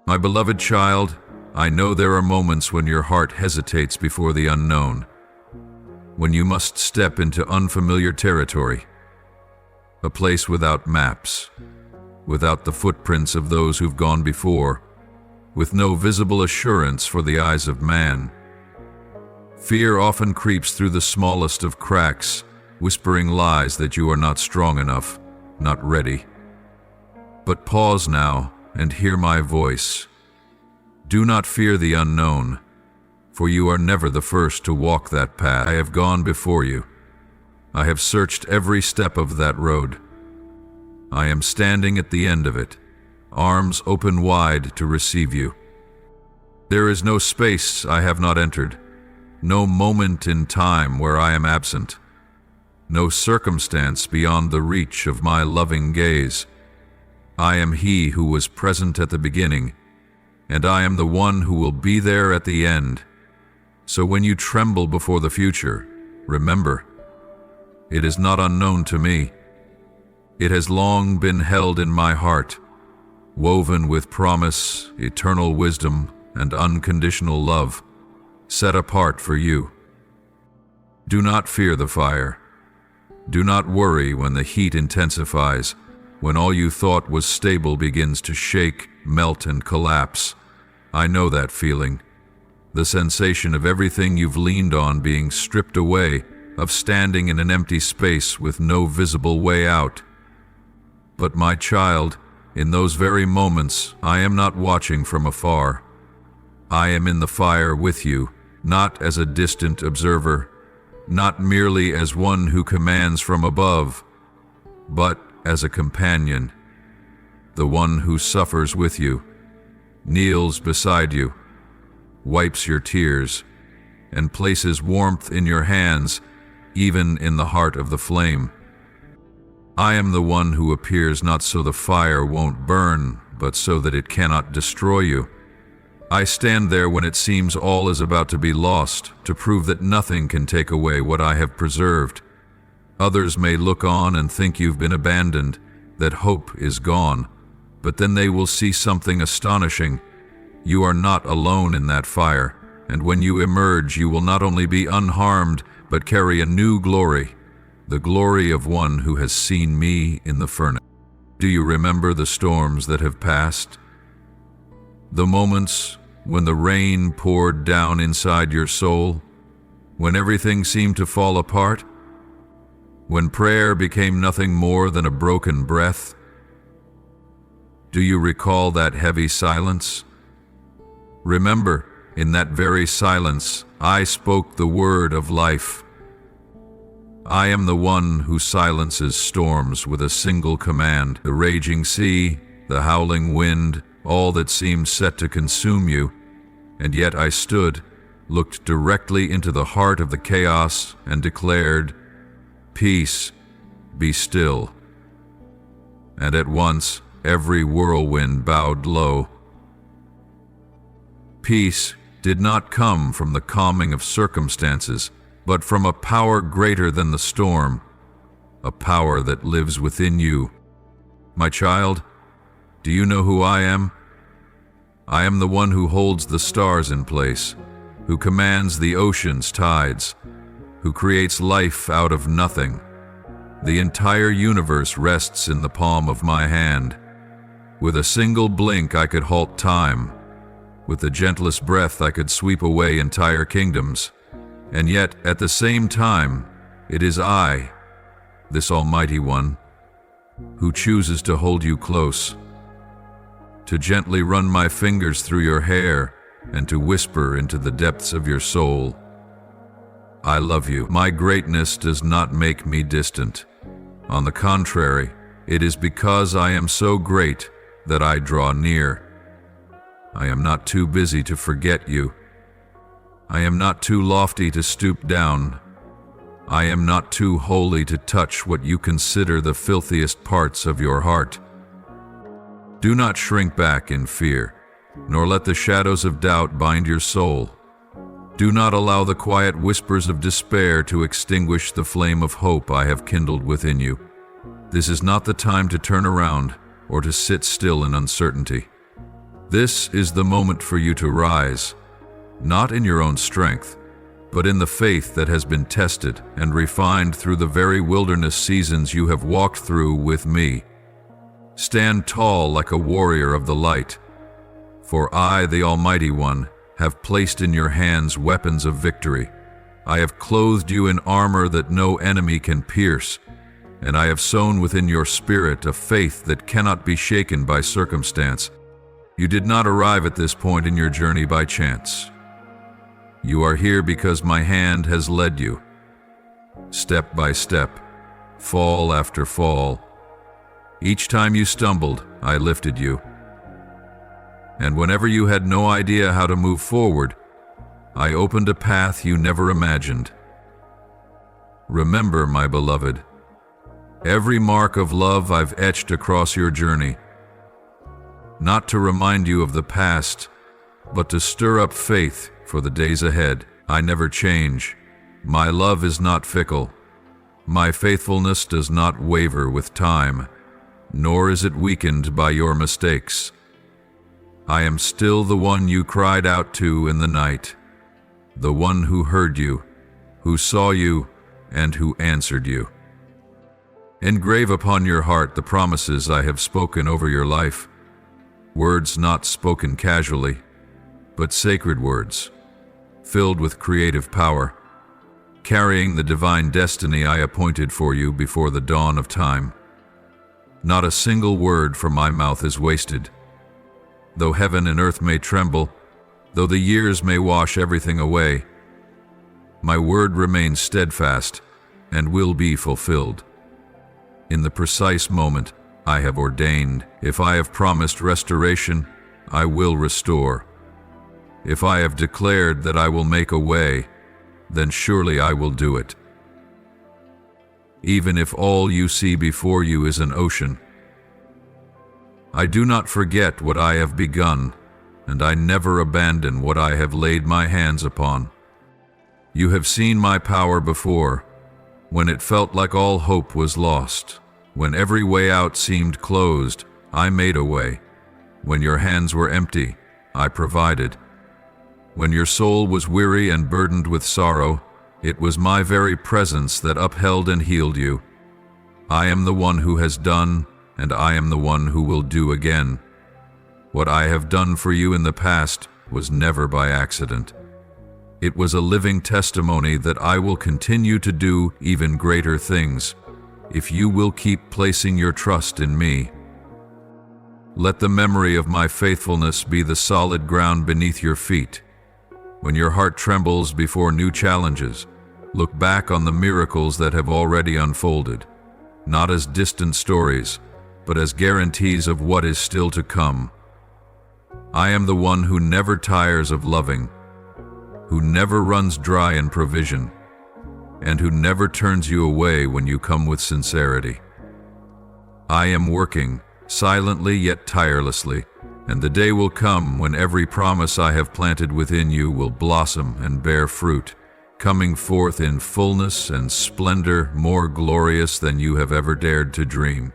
My beloved child, I know there are moments when your heart hesitates before the unknown, when you must step into unfamiliar territory, a place without maps, without the footprints of those who've gone before, with no visible assurance for the eyes of man. Fear often creeps through the smallest of cracks, whispering lies that you are not strong enough, not ready. But pause now and hear my voice. Do not fear the unknown, for you are never the first to walk that path. I have gone before you. I have searched every step of that road. I am standing at the end of it, arms open wide to receive you. There is no space I have not entered, no moment in time where I am absent, no circumstance beyond the reach of my loving gaze. I am he who was present at the beginning, and I am the one who will be there at the end. So when you tremble before the future, remember, it is not unknown to me. It has long been held in my heart, woven with promise, eternal wisdom, and unconditional love, set apart for you. Do not fear the fire. Do not worry when the heat intensifies, when all you thought was stable begins to shake, melt, and collapse. I know that feeling. The sensation of everything you've leaned on being stripped away, of standing in an empty space with no visible way out. But my child, In those very moments, I am not watching from afar. I am in the fire with you, not as a distant observer, not merely as one who commands from above, but as a companion, the one who suffers with you, kneels beside you, wipes your tears, and places warmth in your hands, even in the heart of the flame. I am the one who appears not so the fire won't burn, but so that it cannot destroy you. I stand there when it seems all is about to be lost, to prove that nothing can take away what I have preserved. Others may look on and think you've been abandoned, that hope is gone, but then they will see something astonishing. You are not alone in that fire, and when you emerge, you will not only be unharmed, but carry a new glory, the glory of one who has seen me in the furnace. Do you remember the storms that have passed? The moments when the rain poured down inside your soul, when everything seemed to fall apart, when prayer became nothing more than a broken breath? Do you recall that heavy silence? Remember, in that very silence, I spoke the word of life. I am the one who silences storms with a single command. The raging sea, the howling wind, all that seemed set to consume you, and yet I stood, looked directly into the heart of the chaos, and declared, "Peace, be still." And at once, every whirlwind bowed low. Peace did not come from the calming of circumstances, but from a power greater than the storm, a power that lives within you. My child, do you know who I am? I am the one who holds the stars in place, who commands the ocean's tides, who creates life out of nothing. The entire universe rests in the palm of my hand. With a single blink I could halt time. With the gentlest breath I could sweep away entire kingdoms. And yet, at the same time, it is I, this Almighty One, who chooses to hold you close, to gently run my fingers through your hair and to whisper into the depths of your soul. I love you. My greatness does not make me distant. On the contrary, it is because I am so great that I draw near. I am not too busy to forget you. I am not too lofty to stoop down. I am not too holy to touch what you consider the filthiest parts of your heart. Do not shrink back in fear, nor let the shadows of doubt bind your soul. Do not allow the quiet whispers of despair to extinguish the flame of hope I have kindled within you. This is not the time to turn around or to sit still in uncertainty. This is the moment for you to rise, not in your own strength, but in the faith that has been tested and refined through the very wilderness seasons you have walked through with me. Stand tall like a warrior of the light, for I, the Almighty One, have placed in your hands weapons of victory. I have clothed you in armor that no enemy can pierce, and I have sown within your spirit a faith that cannot be shaken by circumstance. You did not arrive at this point in your journey by chance. You are here because my hand has led you, step by step, fall after fall. Each time you stumbled, I lifted you. And whenever you had no idea how to move forward, I opened a path you never imagined. Remember, my beloved, every mark of love I've etched across your journey, not to remind you of the past, but to stir up faith for the days ahead. I never change. My love is not fickle. My faithfulness does not waver with time, nor is it weakened by your mistakes. I am still the one you cried out to in the night, the one who heard you, who saw you, and who answered you. Engrave upon your heart the promises I have spoken over your life, words not spoken casually, but sacred words, filled with creative power, carrying the divine destiny I appointed for you before the dawn of time. Not a single word from my mouth is wasted. Though heaven and earth may tremble, though the years may wash everything away, my word remains steadfast and will be fulfilled. In the precise moment I have ordained, if I have promised restoration, I will restore. If I have declared that I will make a way, then surely I will do it. Even if all you see before you is an ocean, I do not forget what I have begun, and I never abandon what I have laid my hands upon. You have seen my power before, when it felt like all hope was lost. When every way out seemed closed, I made a way. When your hands were empty, I provided. When your soul was weary and burdened with sorrow, it was my very presence that upheld and healed you. I am the one who has done, and I am the one who will do again. What I have done for you in the past was never by accident. It was a living testimony that I will continue to do even greater things, if you will keep placing your trust in me. Let the memory of my faithfulness be the solid ground beneath your feet. When your heart trembles before new challenges, look back on the miracles that have already unfolded, not as distant stories, but as guarantees of what is still to come. I am the one who never tires of loving, who never runs dry in provision, and who never turns you away when you come with sincerity. I am working, silently yet tirelessly, and the day will come when every promise I have planted within you will blossom and bear fruit, coming forth in fullness and splendor more glorious than you have ever dared to dream.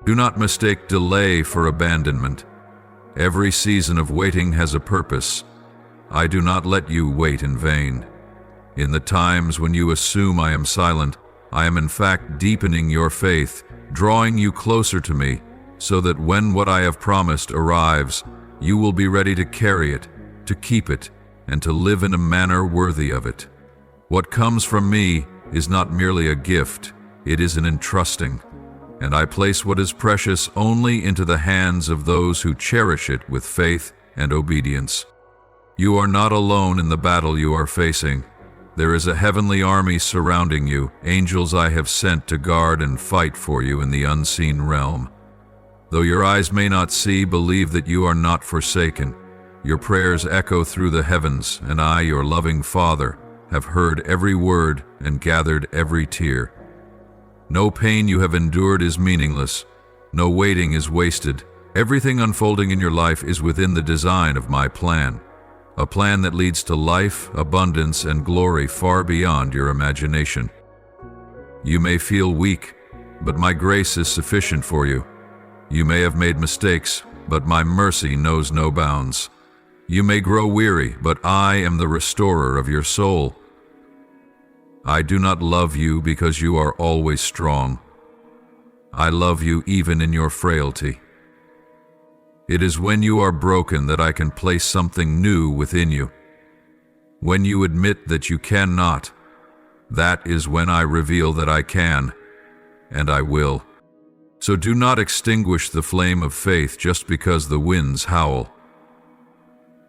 Do not mistake delay for abandonment. Every season of waiting has a purpose. I do not let you wait in vain. In the times when you assume I am silent, I am in fact deepening your faith, drawing you closer to me, so that when what I have promised arrives, you will be ready to carry it, to keep it, and to live in a manner worthy of it. What comes from me is not merely a gift, it is an entrusting, and I place what is precious only into the hands of those who cherish it with faith and obedience. You are not alone in the battle you are facing. There is a heavenly army surrounding you, angels I have sent to guard and fight for you in the unseen realm. Though your eyes may not see, believe that you are not forsaken. Your prayers echo through the heavens, and I, your loving Father, have heard every word and gathered every tear. No pain you have endured is meaningless. No waiting is wasted. Everything unfolding in your life is within the design of my plan. A plan that leads to life, abundance, and glory far beyond your imagination. You may feel weak, but my grace is sufficient for you. You may have made mistakes, but my mercy knows no bounds. You may grow weary, but I am the restorer of your soul. I do not love you because you are always strong. I love you even in your frailty. It is when you are broken that I can place something new within you. When you admit that you cannot, that is when I reveal that I can, and I will. So do not extinguish the flame of faith just because the winds howl.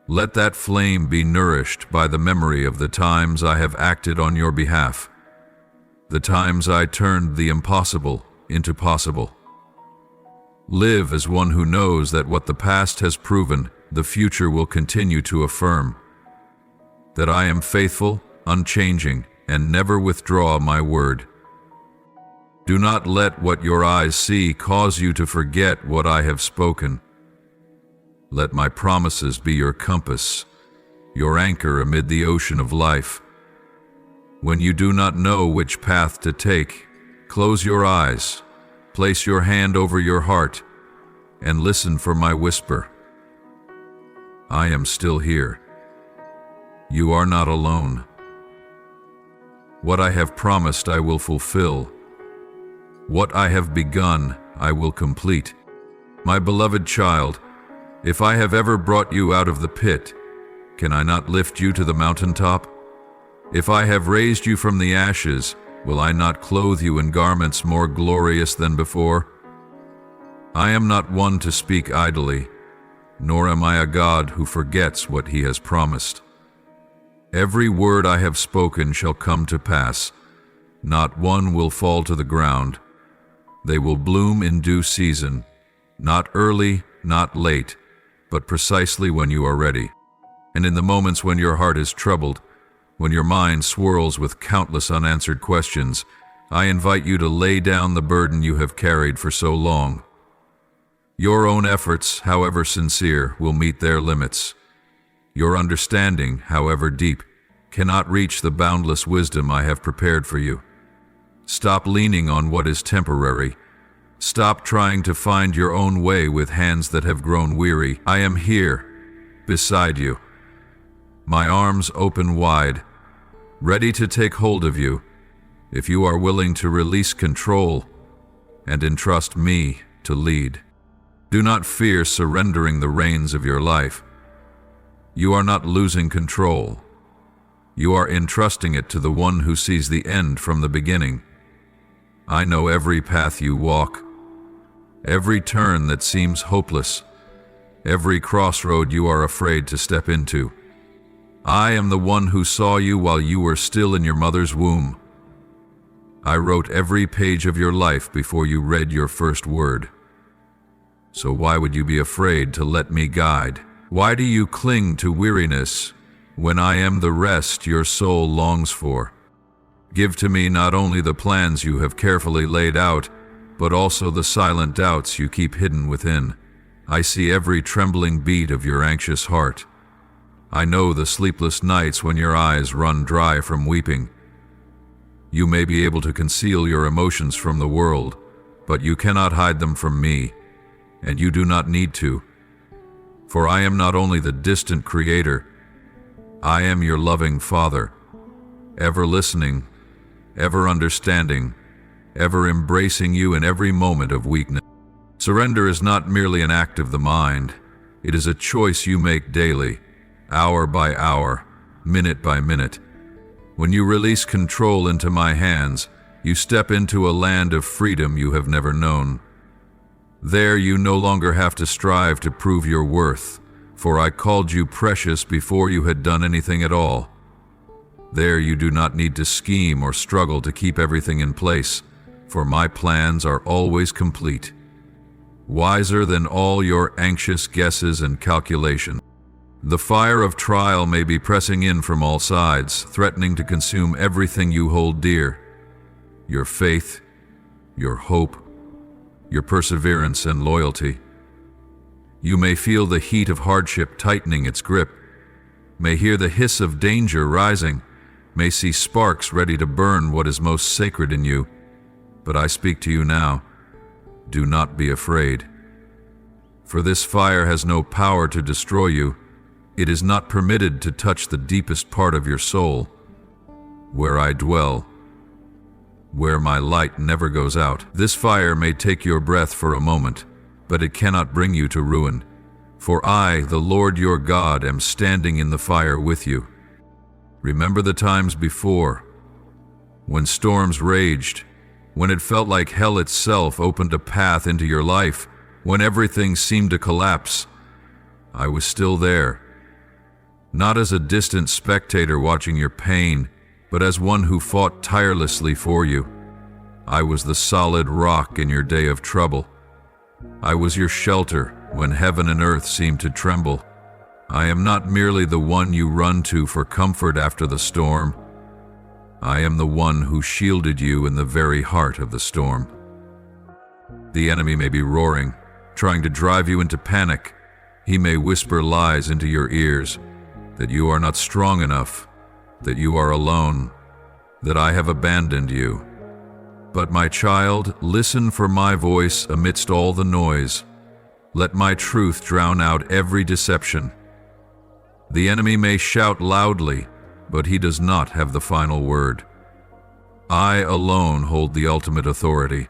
Let that flame be nourished by the memory of the times I have acted on your behalf, the times I turned the impossible into possible. Live as one who knows that what the past has proven, the future will continue to affirm. That I am faithful, unchanging, and never withdraw my word. Do not let what your eyes see cause you to forget what I have spoken. Let my promises be your compass, your anchor amid the ocean of life. When you do not know which path to take, close your eyes, place your hand over your heart, and listen for my whisper. I am still here. You are not alone. What I have promised I will fulfill. What I have begun, I will complete. My beloved child, if I have ever brought you out of the pit, can I not lift you to the mountaintop? If I have raised you from the ashes, will I not clothe you in garments more glorious than before? I am not one to speak idly, nor am I a God who forgets what he has promised. Every word I have spoken shall come to pass. Not one will fall to the ground. They will bloom in due season, not early, not late, but precisely when you are ready. And in the moments when your heart is troubled, when your mind swirls with countless unanswered questions, I invite you to lay down the burden you have carried for so long. Your own efforts, however sincere, will meet their limits. Your understanding, however deep, cannot reach the boundless wisdom I have prepared for you. Stop leaning on what is temporary. Stop trying to find your own way with hands that have grown weary. I am here, beside you, my arms open wide, ready to take hold of you, if you are willing to release control and entrust me to lead. Do not fear surrendering the reins of your life. You are not losing control. You are entrusting it to the one who sees the end from the beginning. I know every path you walk, every turn that seems hopeless, every crossroad you are afraid to step into. I am the one who saw you while you were still in your mother's womb. I wrote every page of your life before you read your first word. So why would you be afraid to let me guide? Why do you cling to weariness when I am the rest your soul longs for? Give to me not only the plans you have carefully laid out, but also the silent doubts you keep hidden within. I see every trembling beat of your anxious heart. I know the sleepless nights when your eyes run dry from weeping. You may be able to conceal your emotions from the world, but you cannot hide them from me, and you do not need to. For I am not only the distant creator, I am your loving Father, ever listening, ever understanding, ever embracing you in every moment of weakness. Surrender is not merely an act of the mind. It is a choice you make daily, hour by hour, minute by minute. When you release control into my hands, you step into a land of freedom you have never known. There you no longer have to strive to prove your worth, for I called you precious before you had done anything at all. There you do not need to scheme or struggle to keep everything in place, for my plans are always complete, wiser than all your anxious guesses and calculations. The fire of trial may be pressing in from all sides, threatening to consume everything you hold dear: your faith, your hope, your perseverance and loyalty. You may feel the heat of hardship tightening its grip, may hear the hiss of danger rising, may see sparks ready to burn what is most sacred in you. But I speak to you now. Do not be afraid. For this fire has no power to destroy you. It is not permitted to touch the deepest part of your soul, where I dwell, where my light never goes out. This fire may take your breath for a moment, but it cannot bring you to ruin. For I, the Lord your God, am standing in the fire with you. Remember the times before, when storms raged, when it felt like hell itself opened a path into your life, when everything seemed to collapse. I was still there, not as a distant spectator watching your pain, but as one who fought tirelessly for you. I was the solid rock in your day of trouble. I was your shelter when heaven and earth seemed to tremble. I am not merely the one you run to for comfort after the storm. I am the one who shielded you in the very heart of the storm. The enemy may be roaring, trying to drive you into panic. He may whisper lies into your ears, that you are not strong enough, that you are alone, that I have abandoned you. But my child, listen for my voice amidst all the noise. Let my truth drown out every deception. The enemy may shout loudly, but he does not have the final word. I alone hold the ultimate authority.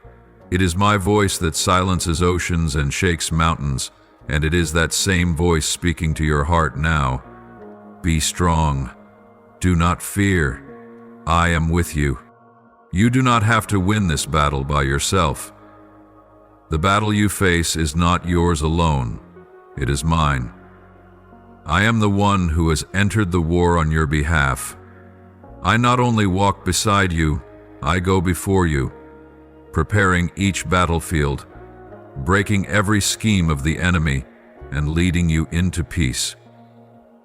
It is my voice that silences oceans and shakes mountains, and it is that same voice speaking to your heart now. Be strong. Do not fear. I am with you. You do not have to win this battle by yourself. The battle you face is not yours alone. It is mine. I am the one who has entered the war on your behalf. I not only walk beside you, I go before you, preparing each battlefield, breaking every scheme of the enemy, and leading you into peace.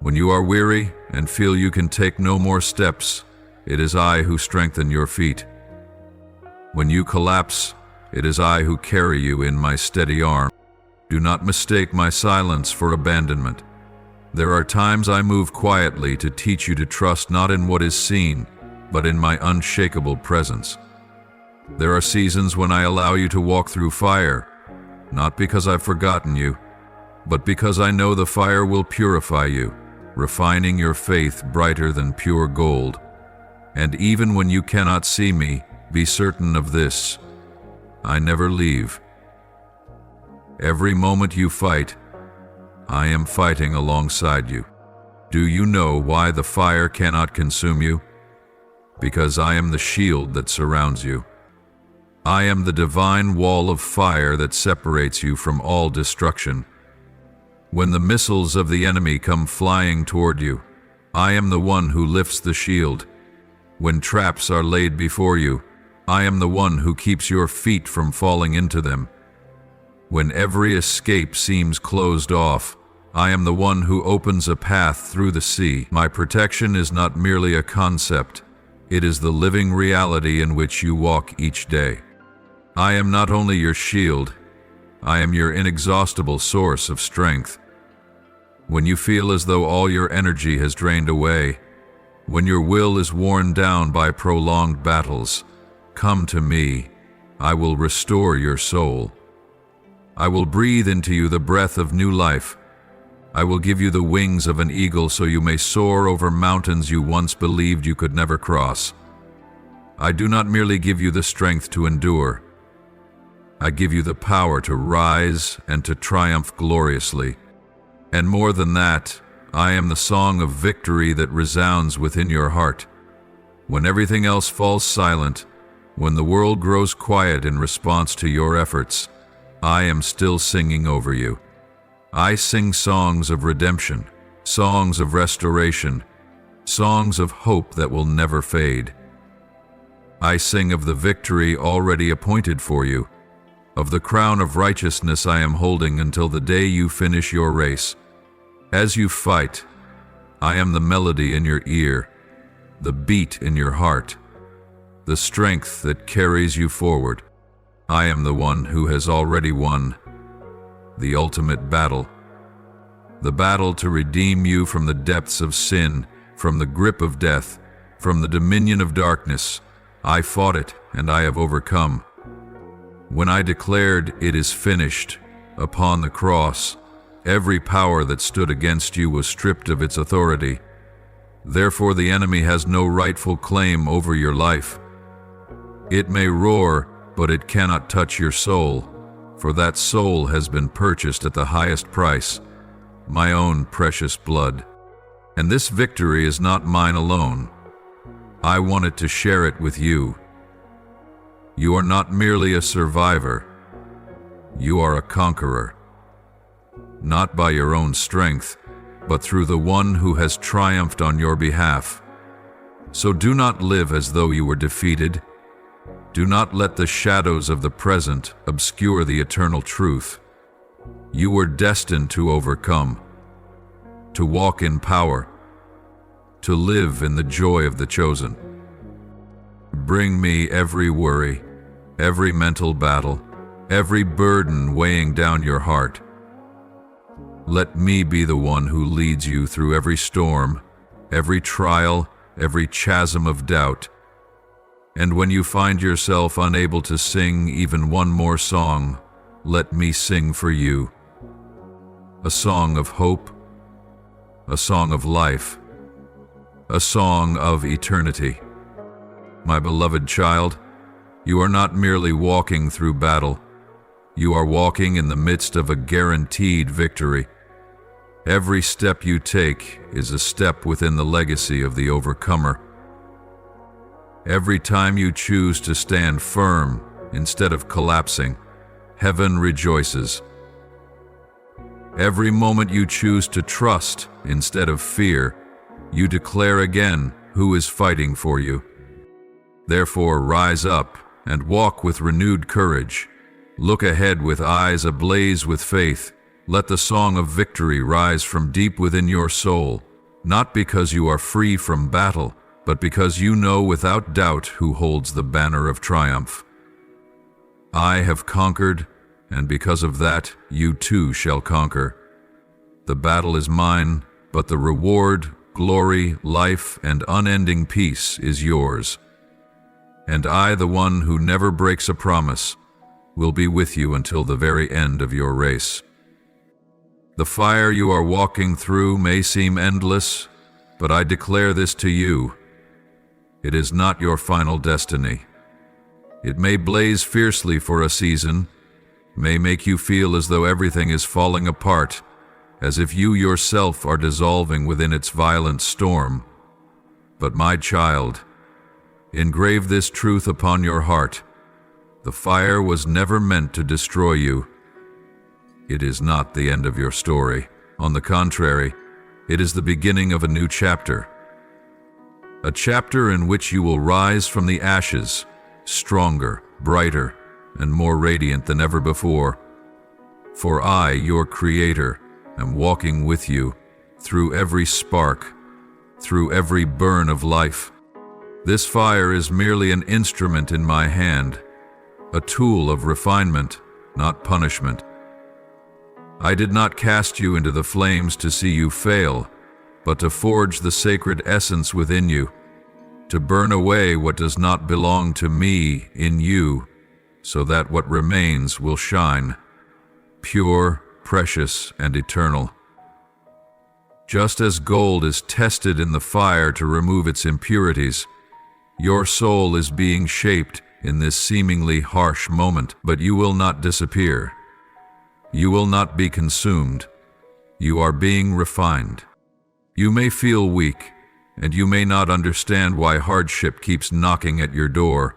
When you are weary and feel you can take no more steps, it is I who strengthen your feet. When you collapse, it is I who carry you in my steady arm. Do not mistake my silence for abandonment. There are times I move quietly to teach you to trust not in what is seen, but in my unshakable presence. There are seasons when I allow you to walk through fire, not because I've forgotten you, but because I know the fire will purify you, refining your faith brighter than pure gold. And even when you cannot see me, be certain of this: I never leave. Every moment you fight, I am fighting alongside you. Do you know why the fire cannot consume you? Because I am the shield that surrounds you. I am the divine wall of fire that separates you from all destruction. When the missiles of the enemy come flying toward you, I am the one who lifts the shield. When traps are laid before you, I am the one who keeps your feet from falling into them. When every escape seems closed off, I am the one who opens a path through the sea. My protection is not merely a concept, it is the living reality in which you walk each day. I am not only your shield, I am your inexhaustible source of strength. When you feel as though all your energy has drained away, when your will is worn down by prolonged battles, come to me, I will restore your soul. I will breathe into you the breath of new life. I will give you the wings of an eagle so you may soar over mountains you once believed you could never cross. I do not merely give you the strength to endure. I give you the power to rise and to triumph gloriously. And more than that, I am the song of victory that resounds within your heart. When everything else falls silent, when the world grows quiet in response to your efforts, I am still singing over you. I sing songs of redemption, songs of restoration, songs of hope that will never fade. I sing of the victory already appointed for you, of the crown of righteousness I am holding until the day you finish your race. As you fight, I am the melody in your ear, the beat in your heart, the strength that carries you forward. I am the one who has already won the ultimate battle. The battle to redeem you from the depths of sin, from the grip of death, from the dominion of darkness. I fought it, and I have overcome. When I declared, "It is finished," upon the cross, every power that stood against you was stripped of its authority. Therefore, the enemy has no rightful claim over your life. It may roar, but it cannot touch your soul, for that soul has been purchased at the highest price, my own precious blood. And this victory is not mine alone. I wanted to share it with you. You are not merely a survivor. You are a conqueror. Not by your own strength, but through the one who has triumphed on your behalf. So do not live as though you were defeated. Do not let the shadows of the present obscure the eternal truth. You were destined to overcome, to walk in power, to live in the joy of the chosen. Bring me every worry, every mental battle, every burden weighing down your heart. Let me be the one who leads you through every storm, every trial, every chasm of doubt. And when you find yourself unable to sing even one more song, let me sing for you. A song of hope, a song of life, a song of eternity. My beloved child, you are not merely walking through battle. You are walking in the midst of a guaranteed victory. Every step you take is a step within the legacy of the overcomer. Every time you choose to stand firm instead of collapsing, heaven rejoices. Every moment you choose to trust instead of fear, you declare again who is fighting for you. Therefore, rise up and walk with renewed courage. Look ahead with eyes ablaze with faith. Let the song of victory rise from deep within your soul, not because you are free from battle, but because you know without doubt who holds the banner of triumph. I have conquered, and because of that, you too shall conquer. The battle is mine, but the reward, glory, life, and unending peace is yours. And I, the one who never breaks a promise, will be with you until the very end of your race. The fire you are walking through may seem endless, but I declare this to you: it is not your final destiny. It may blaze fiercely for a season, may make you feel as though everything is falling apart, as if you yourself are dissolving within its violent storm. But my child, engrave this truth upon your heart: the fire was never meant to destroy you. It is not the end of your story. On the contrary, it is the beginning of a new chapter. A chapter in which you will rise from the ashes, stronger, brighter, and more radiant than ever before. For I, your Creator, am walking with you through every spark, through every burn of life. This fire is merely an instrument in my hand, a tool of refinement, not punishment. I did not cast you into the flames to see you fail, but to forge the sacred essence within you, to burn away what does not belong to me in you, so that what remains will shine, pure, precious, and eternal. Just as gold is tested in the fire to remove its impurities, your soul is being shaped in this seemingly harsh moment, but you will not disappear. You will not be consumed. You are being refined. You may feel weak, and you may not understand why hardship keeps knocking at your door.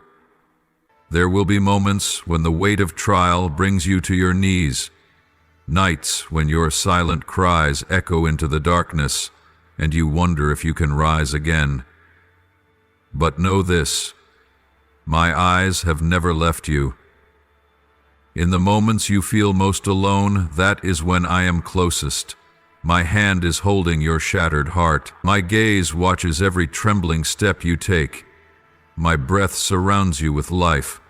There will be moments when the weight of trial brings you to your knees, nights when your silent cries echo into the darkness, and you wonder if you can rise again. But know this: my eyes have never left you. In the moments you feel most alone, that is when I am closest. My hand is holding your shattered heart. My gaze watches every trembling step you take. My breath surrounds you with life.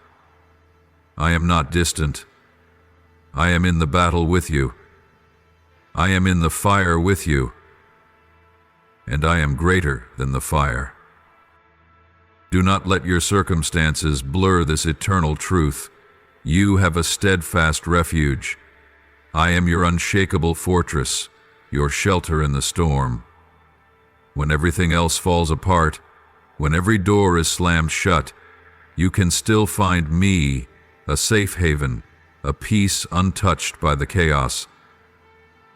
I am not distant. I am in the battle with you. I am in the fire with you. And I am greater than the fire. Do not let your circumstances blur this eternal truth. You have a steadfast refuge. I am your unshakable fortress, your shelter in the storm. When everything else falls apart, when every door is slammed shut, you can still find me, a safe haven, a peace untouched by the chaos.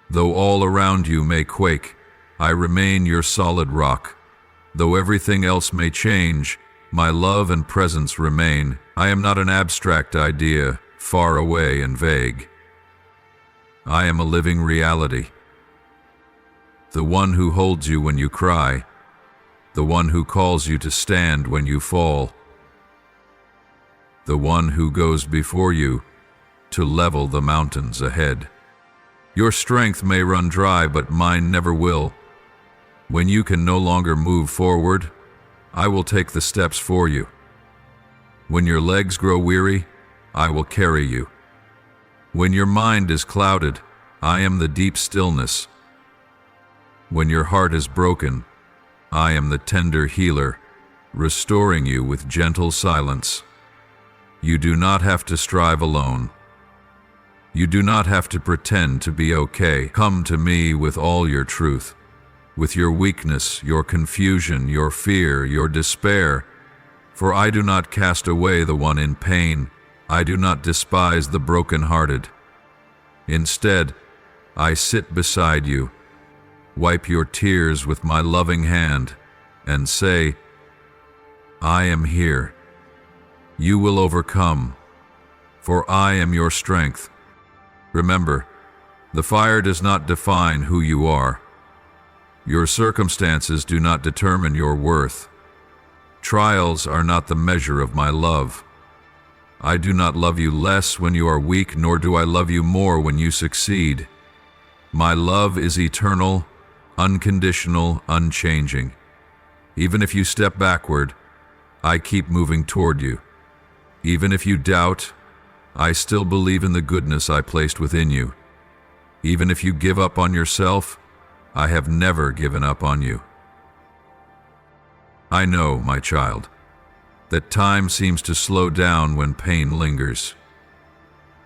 Though all around you may quake, I remain your solid rock. Though everything else may change, my love and presence remain. I am not an abstract idea, far away and vague. I am a living reality. The one who holds you when you cry, the one who calls you to stand when you fall, the one who goes before you to level the mountains ahead. Your strength may run dry, but mine never will. When you can no longer move forward, I will take the steps for you. When your legs grow weary, I will carry you. When your mind is clouded, I am the deep stillness. When your heart is broken, I am the tender healer, restoring you with gentle silence. You do not have to strive alone. You do not have to pretend to be okay. Come to me with all your truth, with your weakness, your confusion, your fear, your despair. For I do not cast away the one in pain. I do not despise the broken-hearted. Instead, I sit beside you, wipe your tears with my loving hand, and say, I am here. You will overcome, for I am your strength. Remember, the fire does not define who you are. Your circumstances do not determine your worth. Trials are not the measure of my love. I do not love you less when you are weak, nor do I love you more when you succeed. My love is eternal, unconditional, unchanging. Even if you step backward, I keep moving toward you. Even if you doubt, I still believe in the goodness I placed within you. Even if you give up on yourself, I have never given up on you. I know, my child, that time seems to slow down when pain lingers.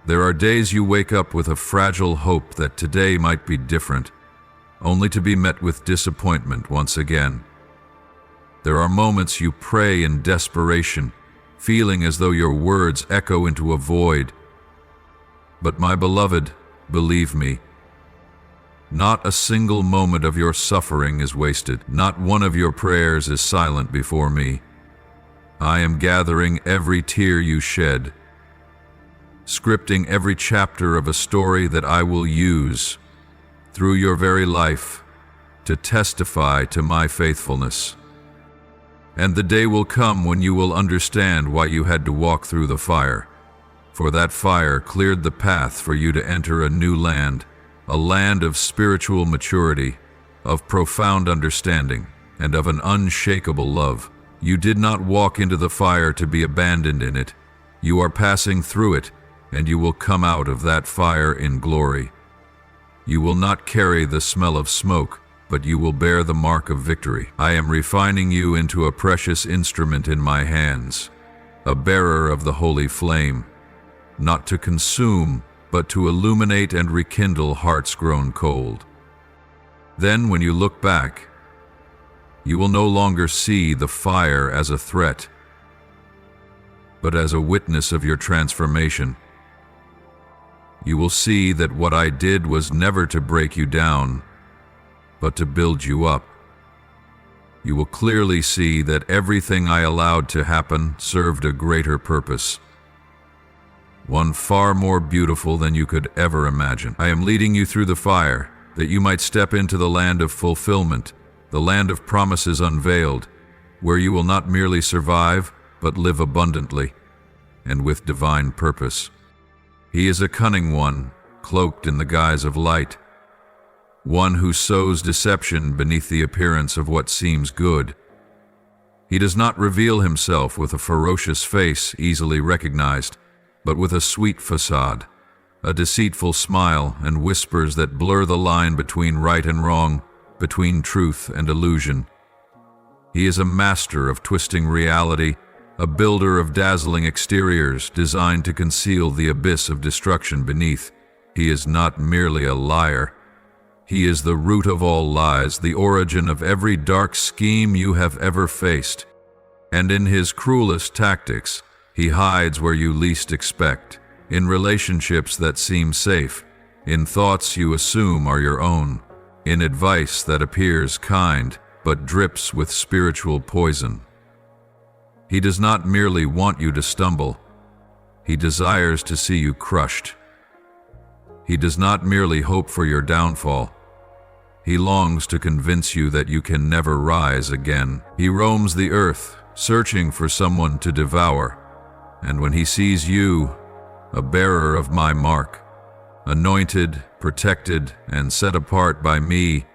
There are days you wake up with a fragile hope that today might be different, only to be met with disappointment once again. There are moments you pray in desperation, feeling as though your words echo into a void. But my beloved, believe me, not a single moment of your suffering is wasted. Not one of your prayers is silent before me. I am gathering every tear you shed, scripting every chapter of a story that I will use through your very life to testify to my faithfulness. And the day will come when you will understand why you had to walk through the fire, for that fire cleared the path for you to enter a new land, a land of spiritual maturity, of profound understanding, and of an unshakable love. You did not walk into the fire to be abandoned in it. You are passing through it, and you will come out of that fire in glory. You will not carry the smell of smoke, but you will bear the mark of victory. I am refining you into a precious instrument in my hands, a bearer of the holy flame, not to consume, but to illuminate and rekindle hearts grown cold. Then, when you look back, you will no longer see the fire as a threat, but as a witness of your transformation. You will see that what I did was never to break you down, but to build you up. You will clearly see that everything I allowed to happen served a greater purpose, one far more beautiful than you could ever imagine. I am leading you through the fire, that you might step into the land of fulfillment, the land of promises unveiled, where you will not merely survive, but live abundantly, and with divine purpose. He is a cunning one, cloaked in the guise of light, one who sows deception beneath the appearance of what seems good. He does not reveal himself with a ferocious face easily recognized, but with a sweet facade, a deceitful smile, and whispers that blur the line between right and wrong, between truth and illusion. He is a master of twisting reality, a builder of dazzling exteriors designed to conceal the abyss of destruction beneath. He is not merely a liar. He is the root of all lies, the origin of every dark scheme you have ever faced. And in his cruelest tactics, he hides where you least expect, in relationships that seem safe, in thoughts you assume are your own, in advice that appears kind but drips with spiritual poison. He does not merely want you to stumble. He desires to see you crushed. He does not merely hope for your downfall. He longs to convince you that you can never rise again. He roams the earth, searching for someone to devour. And when he sees you, a bearer of my mark, anointed, protected, and set apart by me,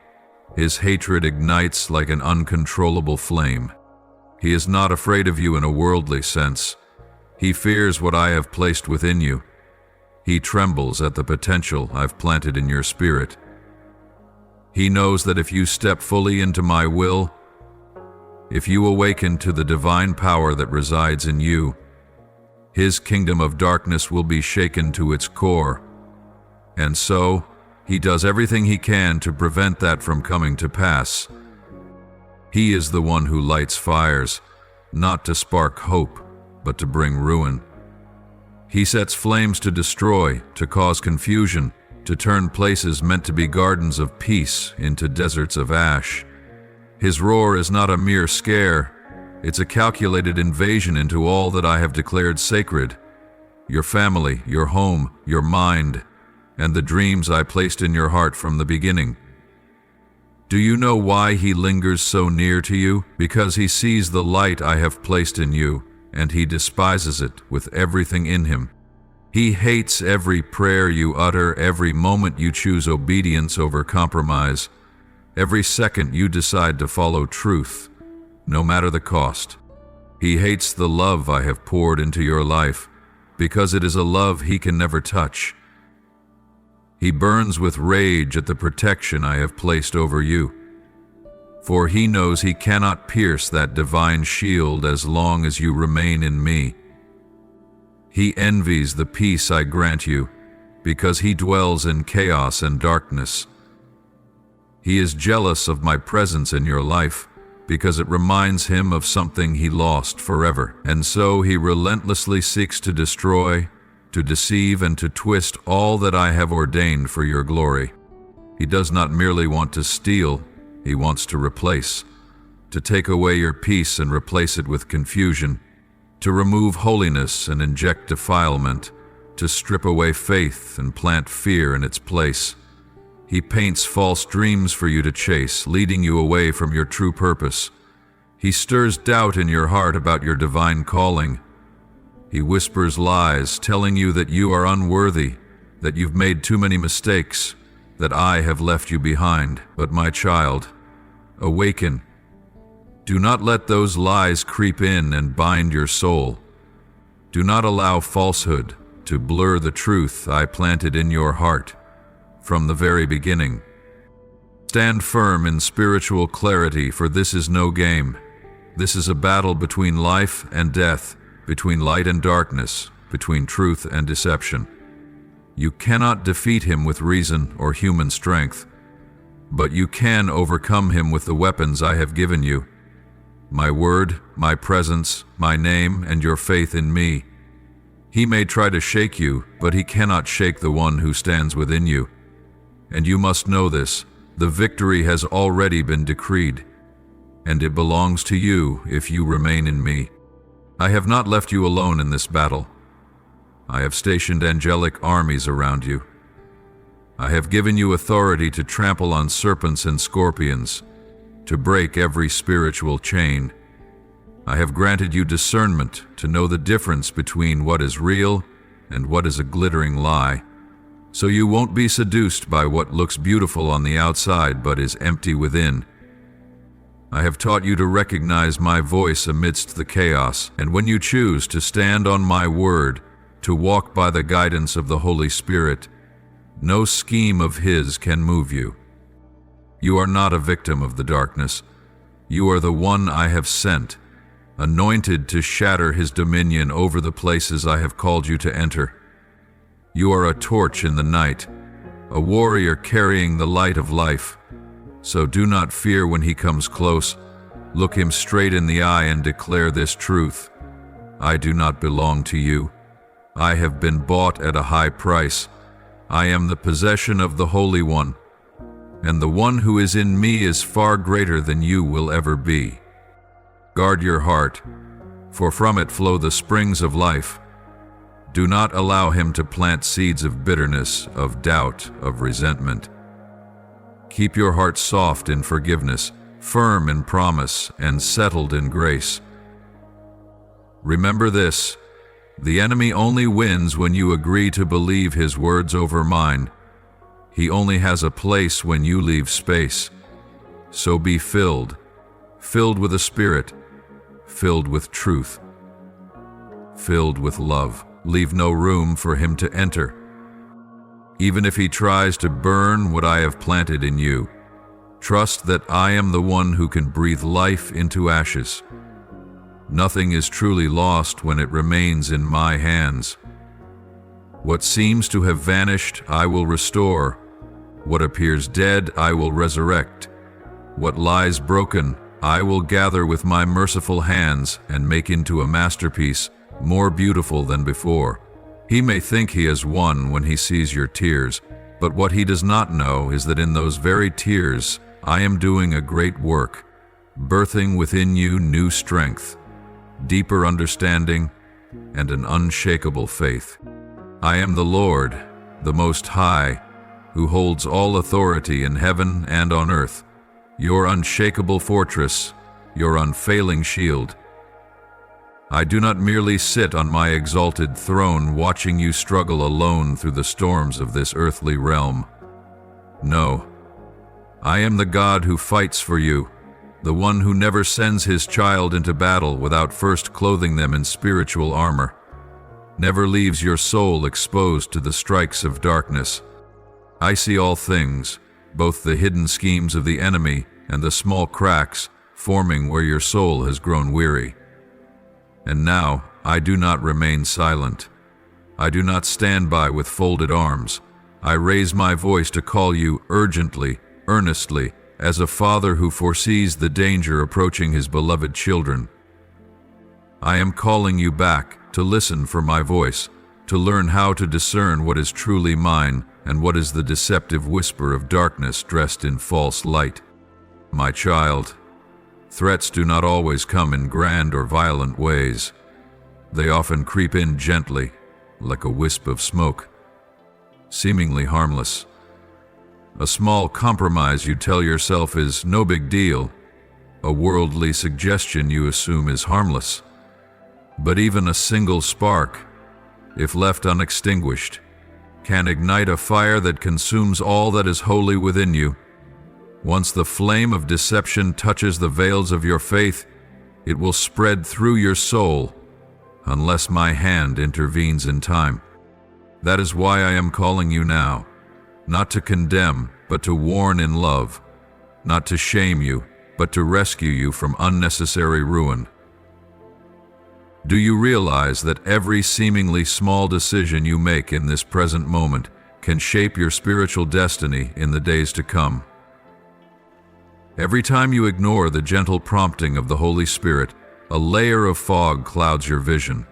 his hatred ignites like an uncontrollable flame. He is not afraid of you in a worldly sense. He fears what I have placed within you. He trembles at the potential I've planted in your spirit. He knows that if you step fully into my will, if you awaken to the divine power that resides in you, his kingdom of darkness will be shaken to its core. And so, he does everything he can to prevent that from coming to pass. He is the one who lights fires, not to spark hope, but to bring ruin. He sets flames to destroy, to cause confusion, to turn places meant to be gardens of peace into deserts of ash. His roar is not a mere scare. It's a calculated invasion into all that I have declared sacred. your family, your home, your mind, and the dreams I placed in your heart from the beginning. Do you know why he lingers so near to you? Because he sees the light I have placed in you, and he despises it with everything in him. He hates every prayer you utter, every moment you choose obedience over compromise, every second you decide to follow truth, no matter the cost. He hates the love I have poured into your life, because it is a love he can never touch. He burns with rage at the protection I have placed over you, for he knows he cannot pierce that divine shield as long as you remain in me. He envies the peace I grant you, because he dwells in chaos and darkness. He is jealous of my presence in your life, because it reminds him of something he lost forever, and so he relentlessly seeks to destroy, to deceive, and to twist all that I have ordained for your glory. He does not merely want to steal, he wants to replace, to take away your peace and replace it with confusion, to remove holiness and inject defilement, to strip away faith and plant fear in its place. He paints false dreams for you to chase, leading you away from your true purpose. He stirs doubt in your heart about your divine calling. He whispers lies, telling you that you are unworthy, that you've made too many mistakes, that I have left you behind. But my child, awaken. Do not let those lies creep in and bind your soul. Do not allow falsehood to blur the truth I planted in your heart from the very beginning. Stand firm in spiritual clarity, for this is no game. This is a battle between life and death, between light and darkness, between truth and deception. You cannot defeat him with reason or human strength, but you can overcome him with the weapons I have given you: my word, my presence, my name, and your faith in me. He may try to shake you, but he cannot shake the one who stands within you. And you must know this: the victory has already been decreed, and it belongs to you if you remain in me. I have not left you alone in this battle. I have stationed angelic armies around you. I have given you authority to trample on serpents and scorpions, to break every spiritual chain. I have granted you discernment to know the difference between what is real and what is a glittering lie, so you won't be seduced by what looks beautiful on the outside but is empty within. I have taught you to recognize my voice amidst the chaos, and when you choose to stand on my word, to walk by the guidance of the Holy Spirit, no scheme of his can move you. You are not a victim of the darkness. You are the one I have sent, anointed to shatter his dominion over the places I have called you to enter. You are a torch in the night, a warrior carrying the light of life. So do not fear when he comes close. Look him straight in the eye and declare this truth: I do not belong to you. I have been bought at a high price. I am the possession of the Holy One, and the one who is in me is far greater than you will ever be. Guard your heart, for from it flow the springs of life. Do not allow him to plant seeds of bitterness, of doubt, of resentment. Keep your heart soft in forgiveness, firm in promise, and settled in grace. Remember this: the enemy only wins when you agree to believe his words over mine. He only has a place when you leave space. So be filled with the Spirit, filled with truth, filled with love. Leave no room for him to enter. Even if he tries to burn what I have planted in you, trust that I am the one who can breathe life into ashes. Nothing is truly lost when it remains in my hands. What seems to have vanished, I will restore. What appears dead, I will resurrect. What lies broken, I will gather with my merciful hands and make into a masterpiece more beautiful than before. He may think he has won when he sees your tears, but what he does not know is that in those very tears, I am doing a great work, birthing within you new strength, deeper understanding, and an unshakable faith. I am the Lord, the Most High, who holds all authority in heaven and on earth, your unshakable fortress, your unfailing shield. I do not merely sit on my exalted throne watching you struggle alone through the storms of this earthly realm. No, I am the God who fights for you, the one who never sends his child into battle without first clothing them in spiritual armor, never leaves your soul exposed to the strikes of darkness. I see all things, both the hidden schemes of the enemy and the small cracks forming where your soul has grown weary. And now I do not remain silent. I do not stand by with folded arms. I raise my voice to call you urgently, earnestly, as a father who foresees the danger approaching his beloved children. I am calling you back to listen for my voice, to learn how to discern what is truly mine and what is the deceptive whisper of darkness dressed in false light. My child, threats do not always come in grand or violent ways. They often creep in gently, like a wisp of smoke, seemingly harmless. A small compromise you tell yourself is no big deal, a worldly suggestion you assume is harmless. But even a single spark, if left unextinguished, can ignite a fire that consumes all that is holy within you. Once the flame of deception touches the veils of your faith, it will spread through your soul, unless my hand intervenes in time. That is why I am calling you now, not to condemn, but to warn in love, not to shame you, but to rescue you from unnecessary ruin. Do you realize that every seemingly small decision you make in this present moment can shape your spiritual destiny in the days to come? Every time you ignore the gentle prompting of the Holy Spirit, a layer of fog clouds your vision.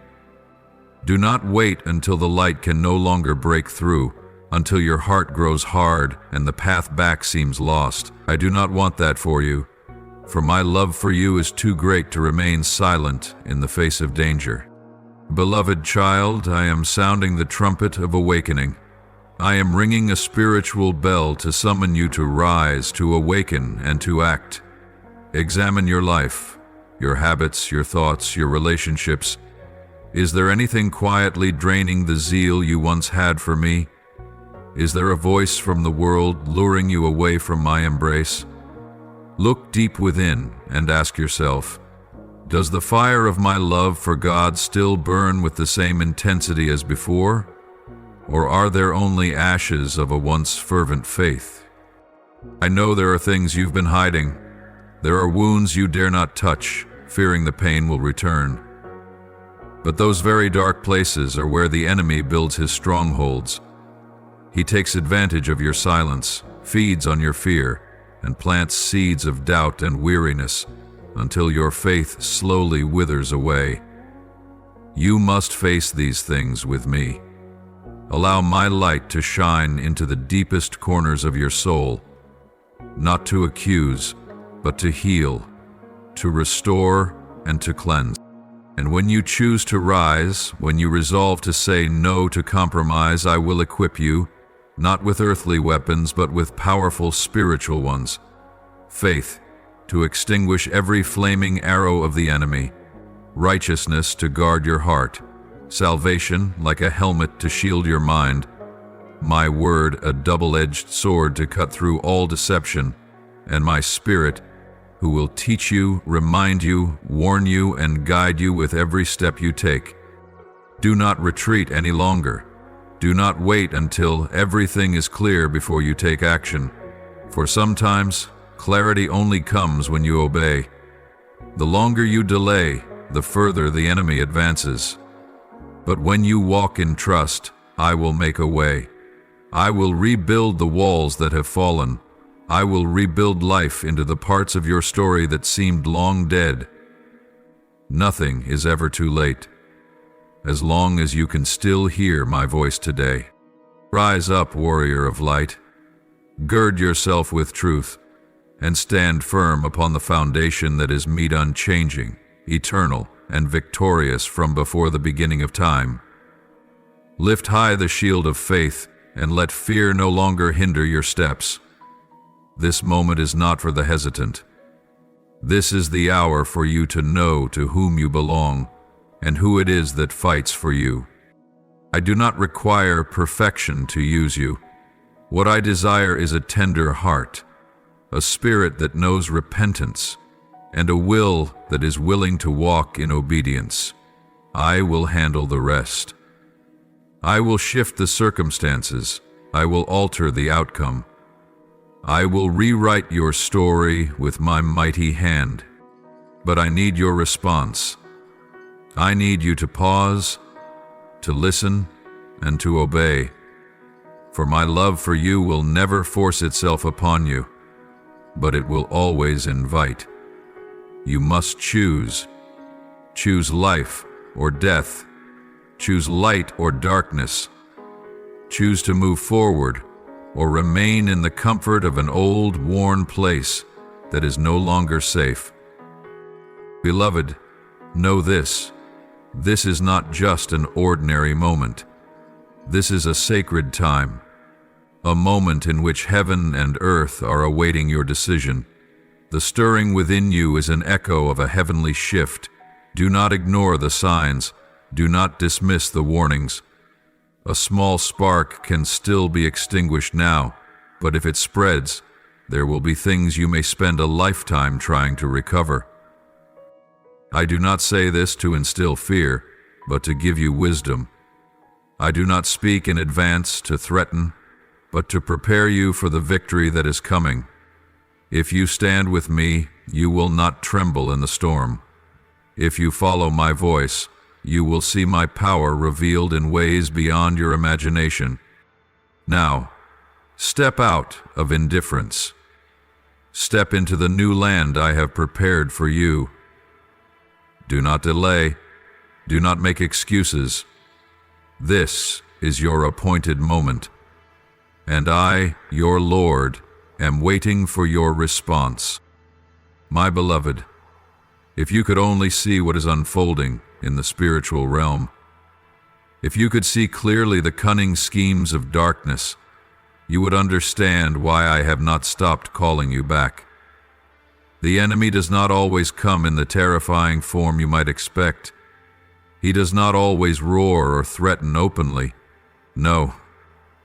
Do not wait until the light can no longer break through, until your heart grows hard and the path back seems lost. I do not want that for you, for my love for you is too great to remain silent in the face of danger. Beloved child, I am sounding the trumpet of awakening. I am ringing a spiritual bell to summon you to rise, to awaken, and to act. Examine your life, your habits, your thoughts, your relationships. Is there anything quietly draining the zeal you once had for me? Is there a voice from the world luring you away from my embrace? Look deep within and ask yourself, does the fire of my love for God still burn with the same intensity as before? Or are there only ashes of a once fervent faith? I know there are things you've been hiding. There are wounds you dare not touch, fearing the pain will return. But those very dark places are where the enemy builds his strongholds. He takes advantage of your silence, feeds on your fear, and plants seeds of doubt and weariness until your faith slowly withers away. You must face these things with me. Allow my light to shine into the deepest corners of your soul, not to accuse, but to heal, to restore, and to cleanse. And when you choose to rise, when you resolve to say no to compromise, I will equip you, not with earthly weapons, but with powerful spiritual ones. Faith, to extinguish every flaming arrow of the enemy. Righteousness, to guard your heart. Salvation, like a helmet to shield your mind. My word, a double-edged sword to cut through all deception. And my Spirit, who will teach you, remind you, warn you, and guide you with every step you take. Do not retreat any longer. Do not wait until everything is clear before you take action, for sometimes clarity only comes when you obey. The longer you delay, the further the enemy advances. But when you walk in trust, I will make a way. I will rebuild the walls that have fallen. I will rebuild life into the parts of your story that seemed long dead. Nothing is ever too late, as long as you can still hear my voice today. Rise up, warrior of light. Gird yourself with truth, and stand firm upon the foundation that is made unchanging, eternal, and victorious from before the beginning of time. Lift high the shield of faith, and let fear no longer hinder your steps. This moment is not for the hesitant. This is the hour for you to know to whom you belong, and who it is that fights for you. I do not require perfection to use you. What I desire is a tender heart, a spirit that knows repentance, and a will that is willing to walk in obedience. I will handle the rest. I will shift the circumstances. I will alter the outcome. I will rewrite your story with my mighty hand. But I need your response. I need you to pause, to listen, and to obey. For my love for you will never force itself upon you, but it will always invite. You must choose. Choose life or death. Choose light or darkness. Choose to move forward or remain in the comfort of an old, worn place that is no longer safe. Beloved, know this. This is not just an ordinary moment. This is a sacred time, a moment in which heaven and earth are awaiting your decision. The stirring within you is an echo of a heavenly shift. Do not ignore the signs. Do not dismiss the warnings. A small spark can still be extinguished now, but if it spreads, there will be things you may spend a lifetime trying to recover. I do not say this to instill fear, but to give you wisdom. I do not speak in advance to threaten, but to prepare you for the victory that is coming. If you stand with me, you will not tremble in the storm. If you follow my voice, you will see my power revealed in ways beyond your imagination. Now, step out of indifference. Step into the new land I have prepared for you. Do not delay. Do not make excuses. This is your appointed moment, and I, your Lord, am waiting for your response. My beloved, if you could only see what is unfolding in the spiritual realm, if you could see clearly the cunning schemes of darkness, you would understand why I have not stopped calling you back. The enemy does not always come in the terrifying form you might expect. He does not always roar or threaten openly. No,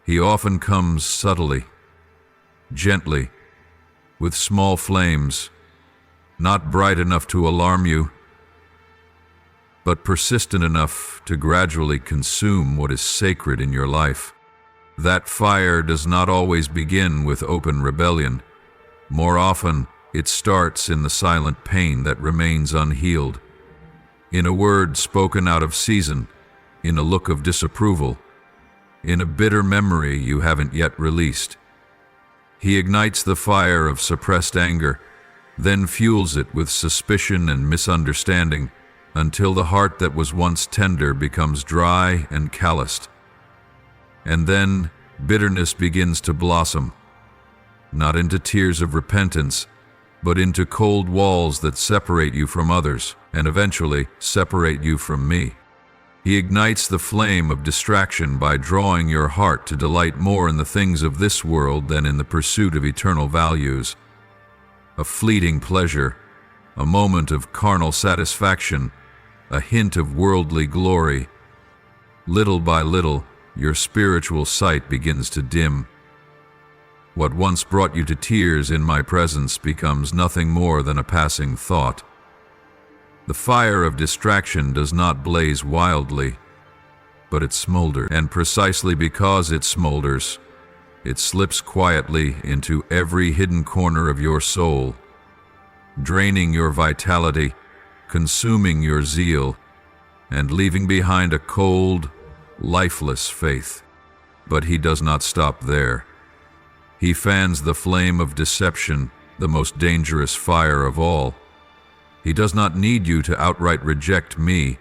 he often comes subtly, gently, with small flames, not bright enough to alarm you, but persistent enough to gradually consume what is sacred in your life. That fire does not always begin with open rebellion. More often, it starts in the silent pain that remains unhealed, in a word spoken out of season, in a look of disapproval, in a bitter memory you haven't yet released. He ignites the fire of suppressed anger, then fuels it with suspicion and misunderstanding, until the heart that was once tender becomes dry and calloused. And then bitterness begins to blossom, not into tears of repentance, but into cold walls that separate you from others, and eventually separate you from me. He ignites the flame of distraction by drawing your heart to delight more in the things of this world than in the pursuit of eternal values. A fleeting pleasure, a moment of carnal satisfaction, a hint of worldly glory. Little by little, your spiritual sight begins to dim. What once brought you to tears in my presence becomes nothing more than a passing thought. The fire of distraction does not blaze wildly, but it smolders, and precisely because it smolders, it slips quietly into every hidden corner of your soul, draining your vitality, consuming your zeal, and leaving behind a cold, lifeless faith. But he does not stop there. He fans the flame of deception, the most dangerous fire of all. He does not need you to outright reject me.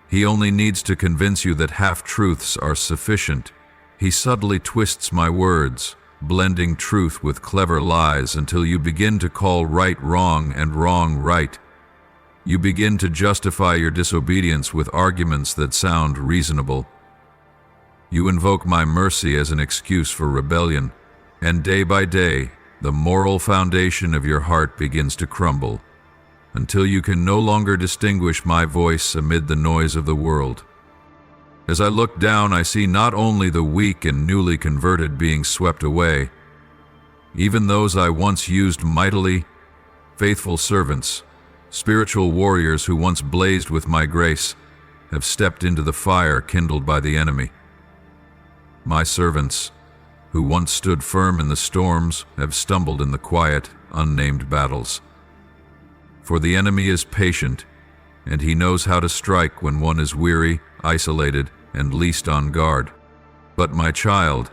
He only needs to convince you that half-truths are sufficient. He subtly twists my words, blending truth with clever lies until you begin to call right wrong and wrong right. You begin to justify your disobedience with arguments that sound reasonable. You invoke my mercy as an excuse for rebellion, and day by day, the moral foundation of your heart begins to crumble, until you can no longer distinguish my voice amid the noise of the world. As I look down, I see not only the weak and newly converted being swept away, even those I once used mightily, faithful servants, spiritual warriors who once blazed with my grace, have stepped into the fire kindled by the enemy. My servants, who once stood firm in the storms, have stumbled in the quiet, unnamed battles. For the enemy is patient, and he knows how to strike when one is weary, isolated, and least on guard. But my child,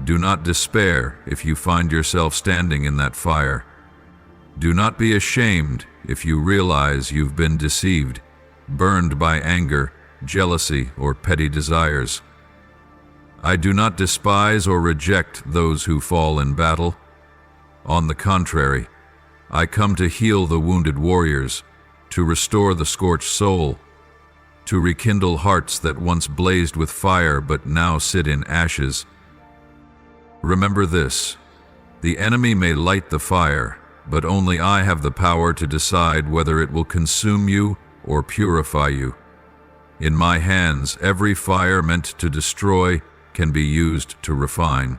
do not despair if you find yourself standing in that fire. Do not be ashamed if you realize you've been deceived, burned by anger, jealousy, or petty desires. I do not despise or reject those who fall in battle. On the contrary, I come to heal the wounded warriors, to restore the scorched soul, to rekindle hearts that once blazed with fire but now sit in ashes. Remember this: the enemy may light the fire, but only I have the power to decide whether it will consume you or purify you. In my hands, every fire meant to destroy can be used to refine.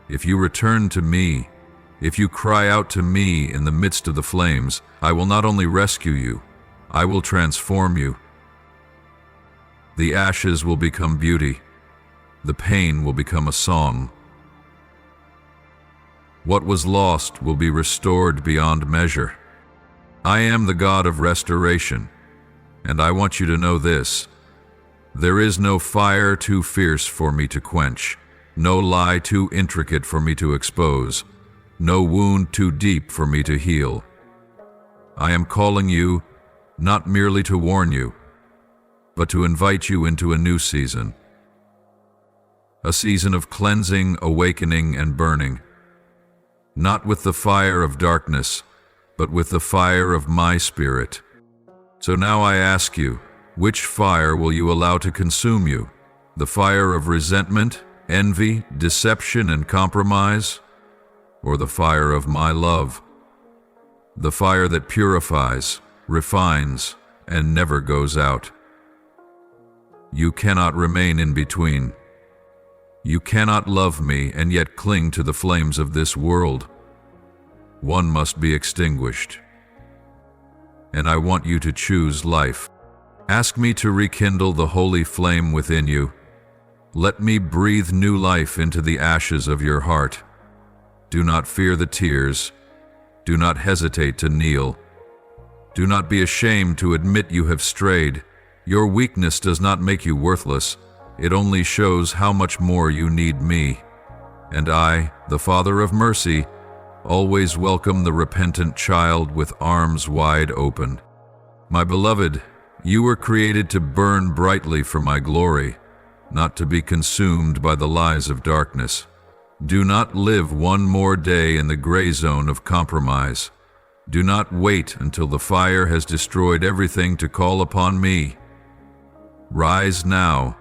If you return to me, if you cry out to me in the midst of the flames, I will not only rescue you, I will transform you. The ashes will become beauty. The pain will become a song. What was lost will be restored beyond measure. I am the God of restoration, and I want you to know this: there is no fire too fierce for me to quench, no lie too intricate for me to expose, no wound too deep for me to heal. I am calling you not merely to warn you, but to invite you into a new season. A season of cleansing, awakening, and burning. Not with the fire of darkness, but with the fire of my Spirit. So now I ask you, which fire will you allow to consume you? The fire of resentment, envy, deception, and compromise? Or the fire of my love? The fire that purifies, refines, and never goes out. You cannot remain in between. You cannot love me and yet cling to the flames of this world. One must be extinguished. And I want you to choose life. Ask me to rekindle the holy flame within you. Let me breathe new life into the ashes of your heart. Do not fear the tears. Do not hesitate to kneel. Do not be ashamed to admit you have strayed. Your weakness does not make you worthless. It only shows how much more you need me. And I, the Father of mercy, always welcome the repentant child with arms wide open. My beloved, you were created to burn brightly for my glory, not to be consumed by the lies of darkness. Do not live one more day in the gray zone of compromise. Do not wait until the fire has destroyed everything to call upon me. Rise now.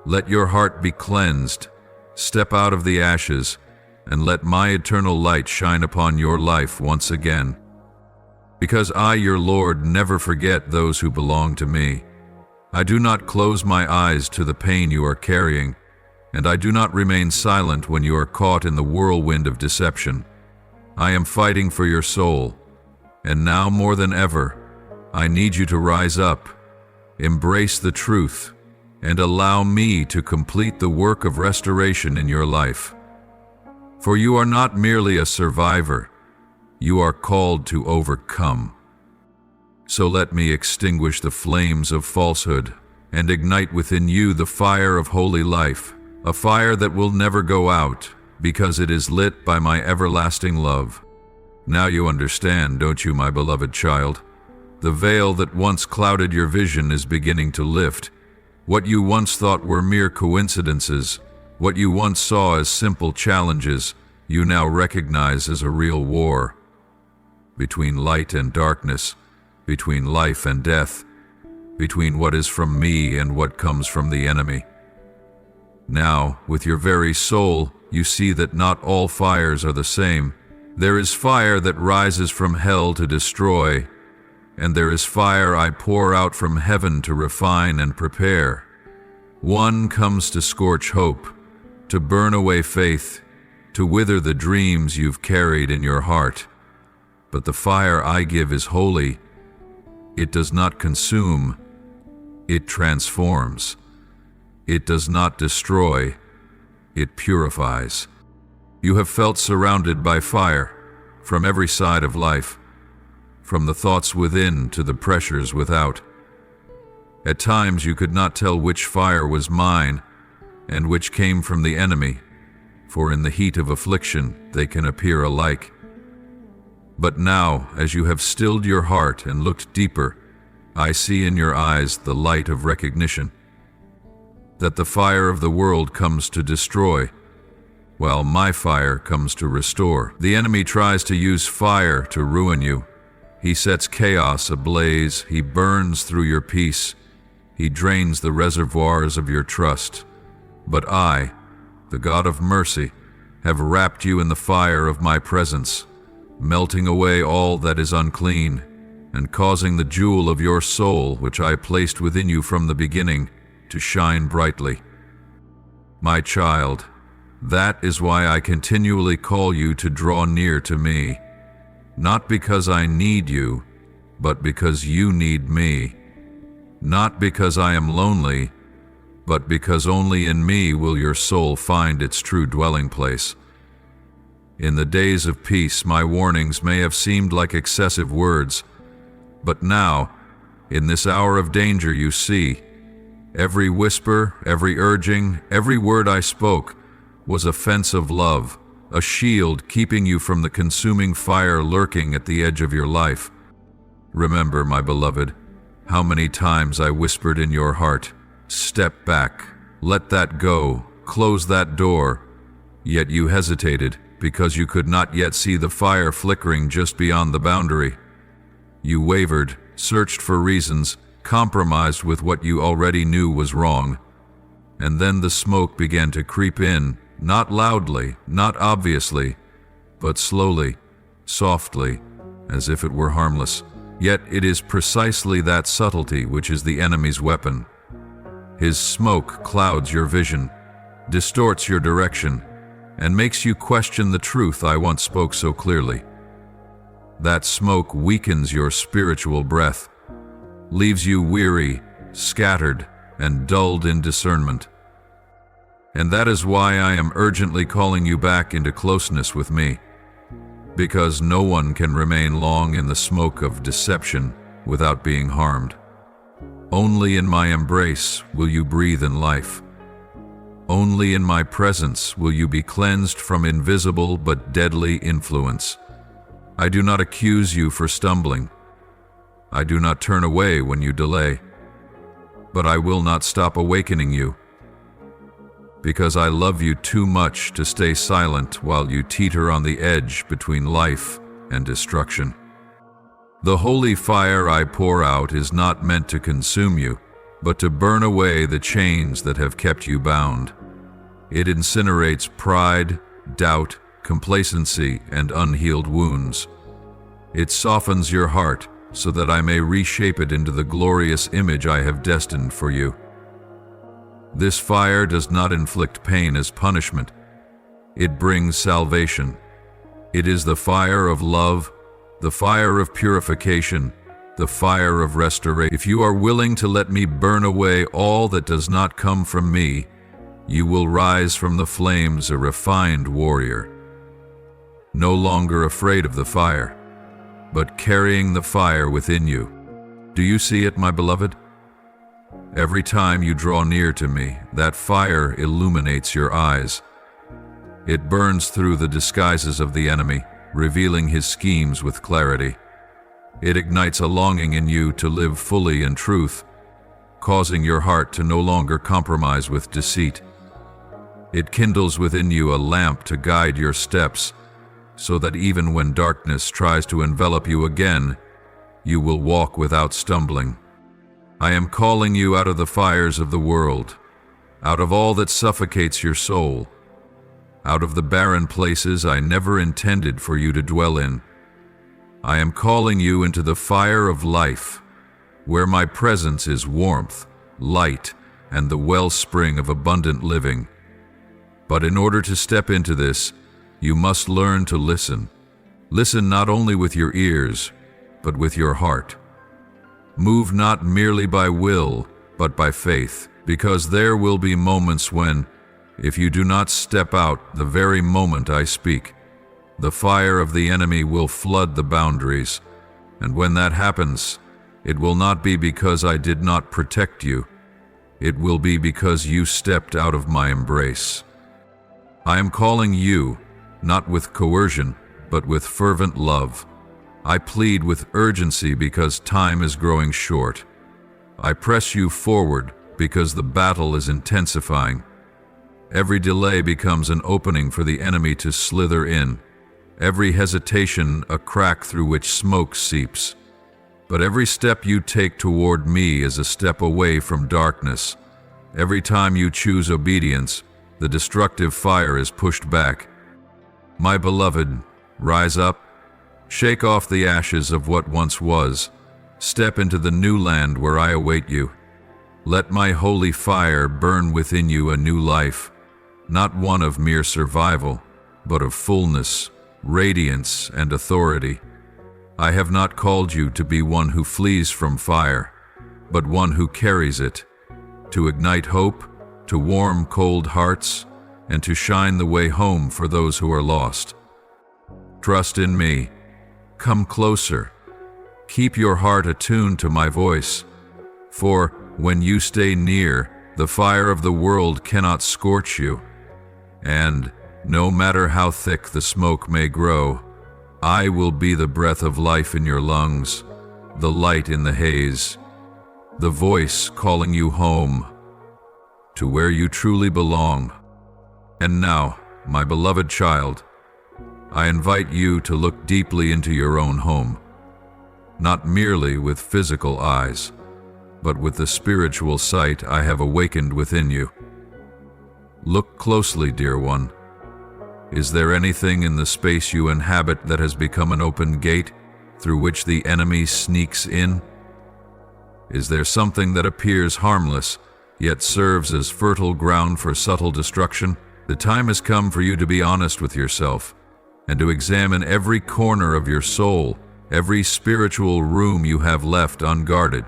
Let your heart be cleansed. Step out of the ashes, and let my eternal light shine upon your life once again. Because I, your Lord, never forget those who belong to me. I do not close my eyes to the pain you are carrying, and I do not remain silent when you are caught in the whirlwind of deception. I am fighting for your soul, and now more than ever, I need you to rise up, embrace the truth, and allow me to complete the work of restoration in your life. For you are not merely a survivor, you are called to overcome. So let me extinguish the flames of falsehood and ignite within you the fire of holy life, a fire that will never go out because it is lit by my everlasting love. Now you understand, don't you, my beloved child? The veil that once clouded your vision is beginning to lift. What you once thought were mere coincidences, what you once saw as simple challenges, you now recognize as a real war between light and darkness, between life and death, between what is from me and what comes from the enemy. Now, with your very soul, you see that not all fires are the same. There is fire that rises from hell to destroy, and there is fire I pour out from heaven to refine and prepare. One comes to scorch hope, to burn away faith, to wither the dreams you've carried in your heart. But the fire I give is holy. It does not consume, it transforms. It does not destroy, it purifies. You have felt surrounded by fire from every side of life, from the thoughts within to the pressures without. At times you could not tell which fire was mine and which came from the enemy, for in the heat of affliction they can appear alike. But now, as you have stilled your heart and looked deeper, I see in your eyes the light of recognition, that the fire of the world comes to destroy, while my fire comes to restore. The enemy tries to use fire to ruin you. He sets chaos ablaze. He burns through your peace. He drains the reservoirs of your trust. But I, the God of mercy, have wrapped you in the fire of my presence, melting away all that is unclean, and causing the jewel of your soul, which I placed within you from the beginning, to shine brightly. My child, that is why I continually call you to draw near to me, not because I need you, but because you need me. Not because I am lonely, but because only in me will your soul find its true dwelling place. In the days of peace, my warnings may have seemed like excessive words, but now, in this hour of danger, you see, every whisper, every urging, every word I spoke was a fence of love, a shield keeping you from the consuming fire lurking at the edge of your life. Remember, my beloved, how many times I whispered in your heart, "Step back, let that go, close that door," yet you hesitated because you could not yet see the fire flickering just beyond the boundary. You wavered, searched for reasons, compromised with what you already knew was wrong. And then the smoke began to creep in, not loudly, not obviously, but slowly, softly, as if it were harmless. Yet it is precisely that subtlety which is the enemy's weapon. His smoke clouds your vision, distorts your direction, and makes you question the truth I once spoke so clearly. That smoke weakens your spiritual breath, leaves you weary, scattered, and dulled in discernment. And that is why I am urgently calling you back into closeness with me, because no one can remain long in the smoke of deception without being harmed. Only in my embrace will you breathe in life. Only in my presence will you be cleansed from invisible but deadly influence. I do not accuse you for stumbling. I do not turn away when you delay. But I will not stop awakening you, because I love you too much to stay silent while you teeter on the edge between life and destruction. The holy fire I pour out is not meant to consume you, but to burn away the chains that have kept you bound. It incinerates pride, doubt, complacency, and unhealed wounds. It softens your heart so that I may reshape it into the glorious image I have destined for you. This fire does not inflict pain as punishment. It brings salvation. It is the fire of love, the fire of purification, the fire of restoration. If you are willing to let me burn away all that does not come from me, you will rise from the flames a refined warrior, no longer afraid of the fire, but carrying the fire within you. Do you see it, my beloved? Every time you draw near to me, that fire illuminates your eyes. It burns through the disguises of the enemy, revealing his schemes with clarity. It ignites a longing in you to live fully in truth, causing your heart to no longer compromise with deceit. It kindles within you a lamp to guide your steps, so that even when darkness tries to envelop you again, you will walk without stumbling. I am calling you out of the fires of the world, out of all that suffocates your soul, out of the barren places I never intended for you to dwell in. I am calling you into the fire of life, where my presence is warmth, light, and the wellspring of abundant living. But in order to step into this, you must learn to listen. Listen not only with your ears, but with your heart. Move not merely by will, but by faith, because there will be moments when, if you do not step out the very moment I speak, the fire of the enemy will flood the boundaries. And when that happens, it will not be because I did not protect you. It will be because you stepped out of my embrace. I am calling you, not with coercion, but with fervent love. I plead with urgency because time is growing short. I press you forward because the battle is intensifying. Every delay becomes an opening for the enemy to slither in. Every hesitation a crack through which smoke seeps. But every step you take toward me is a step away from darkness. Every time you choose obedience, the destructive fire is pushed back. My beloved, rise up. Shake off the ashes of what once was. Step into the new land where I await you. Let my holy fire burn within you a new life, not one of mere survival, but of fullness, radiance, and authority. I have not called you to be one who flees from fire, but one who carries it, to ignite hope, to warm cold hearts, and to shine the way home for those who are lost. Trust in me. Come closer. Keep your heart attuned to my voice, for when you stay near, the fire of the world cannot scorch you. And no matter how thick the smoke may grow, I will be the breath of life in your lungs, the light in the haze, the voice calling you home, to where you truly belong. And now, my beloved child, I invite you to look deeply into your own home, not merely with physical eyes, but with the spiritual sight I have awakened within you. Look closely, dear one. Is there anything in the space you inhabit that has become an open gate through which the enemy sneaks in? Is there something that appears harmless, yet serves as fertile ground for subtle destruction? The time has come for you to be honest with yourself, and to examine every corner of your soul, every spiritual room you have left unguarded.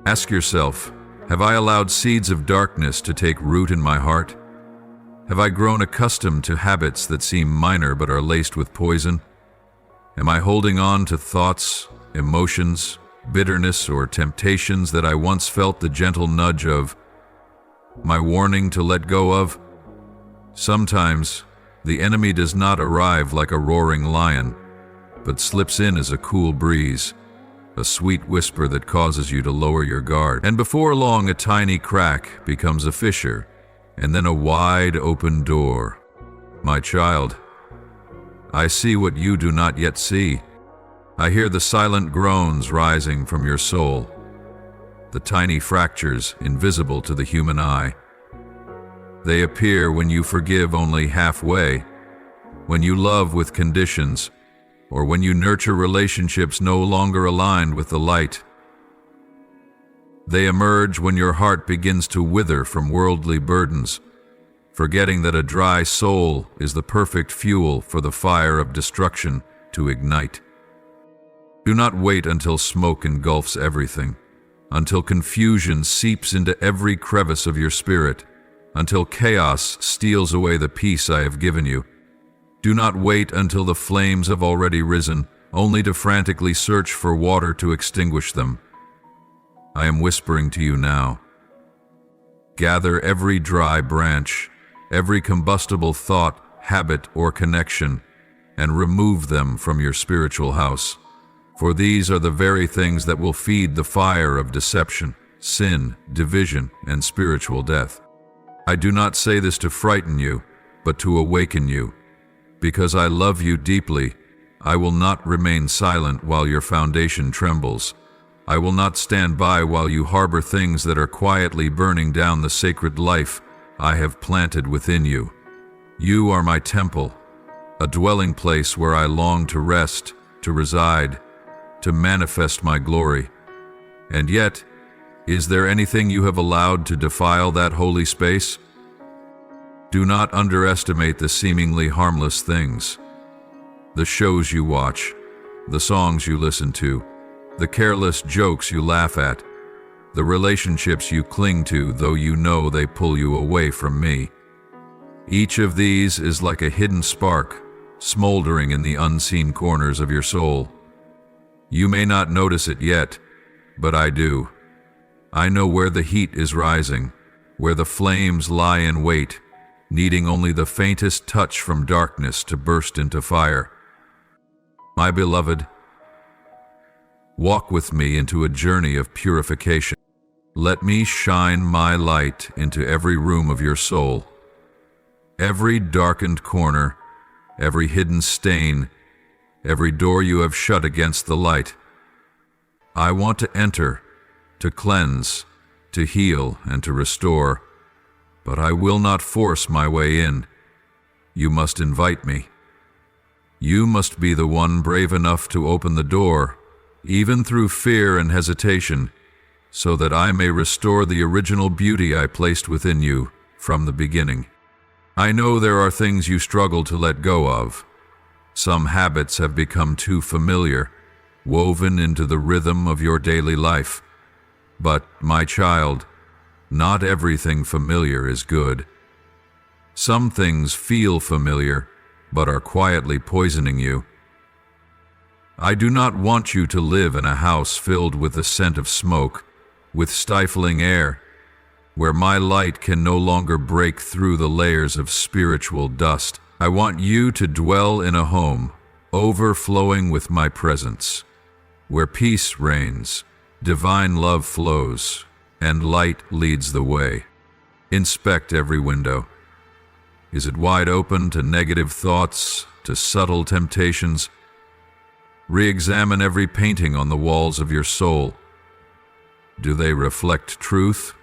Ask yourself, have I allowed seeds of darkness to take root in my heart? Have I grown accustomed to habits that seem minor but are laced with poison? Am I holding on to thoughts, emotions, bitterness, or temptations that I once felt the gentle nudge of, my warning to let go of? Sometimes, the enemy does not arrive like a roaring lion, but slips in as a cool breeze, a sweet whisper that causes you to lower your guard. And before long, a tiny crack becomes a fissure, and then a wide open door. My child, I see what you do not yet see. I hear the silent groans rising from your soul, the tiny fractures invisible to the human eye. They appear when you forgive only halfway, when you love with conditions, or when you nurture relationships no longer aligned with the light. They emerge when your heart begins to wither from worldly burdens, forgetting that a dry soul is the perfect fuel for the fire of destruction to ignite. Do not wait until smoke engulfs everything, until confusion seeps into every crevice of your spirit, until chaos steals away the peace I have given you. Do not wait until the flames have already risen, only to frantically search for water to extinguish them. I am whispering to you now. Gather every dry branch, every combustible thought, habit, or connection, and remove them from your spiritual house. For these are the very things that will feed the fire of deception, sin, division, and spiritual death. I do not say this to frighten you, but to awaken you, because I love you deeply, I will not remain silent while your foundation trembles. I will not stand by while you harbor things that are quietly burning down the sacred life I have planted within you. You are my temple, a dwelling place where I long to rest, to reside, to manifest my glory. And yet, is there anything you have allowed to defile that holy space? Do not underestimate the seemingly harmless things. The shows you watch, the songs you listen to, the careless jokes you laugh at, the relationships you cling to though you know they pull you away from me. Each of these is like a hidden spark, smoldering in the unseen corners of your soul. You may not notice it yet, but I do. I know where the heat is rising, where the flames lie in wait, needing only the faintest touch from darkness to burst into fire. My beloved, walk with me into a journey of purification. Let me shine my light into every room of your soul. Every darkened corner, every hidden stain, every door you have shut against the light. I want to enter, to cleanse, to heal, and to restore, but I will not force my way in. You must invite me. You must be the one brave enough to open the door, even through fear and hesitation, so that I may restore the original beauty I placed within you from the beginning. I know there are things you struggle to let go of. Some habits have become too familiar, woven into the rhythm of your daily life. But, my child, not everything familiar is good. Some things feel familiar, but are quietly poisoning you. I do not want you to live in a house filled with the scent of smoke, with stifling air, where my light can no longer break through the layers of spiritual dust. I want you to dwell in a home, overflowing with my presence, where peace reigns, divine love flows, and light leads the way. Inspect every window. Is it wide open to negative thoughts, to subtle temptations? Re-examine every painting on the walls of your soul. Do they reflect truth,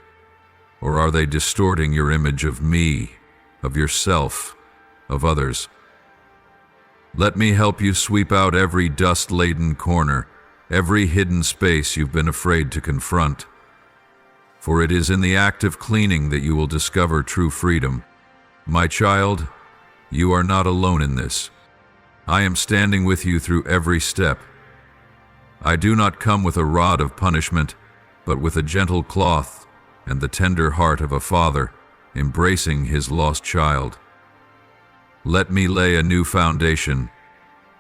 or are they distorting your image of me, of yourself, of others? Let me help you sweep out every dust-laden corner, every hidden space you've been afraid to confront. For it is in the act of cleaning that you will discover true freedom. My child, you are not alone in this. I am standing with you through every step. I do not come with a rod of punishment, but with a gentle cloth and the tender heart of a father embracing his lost child. Let me lay a new foundation.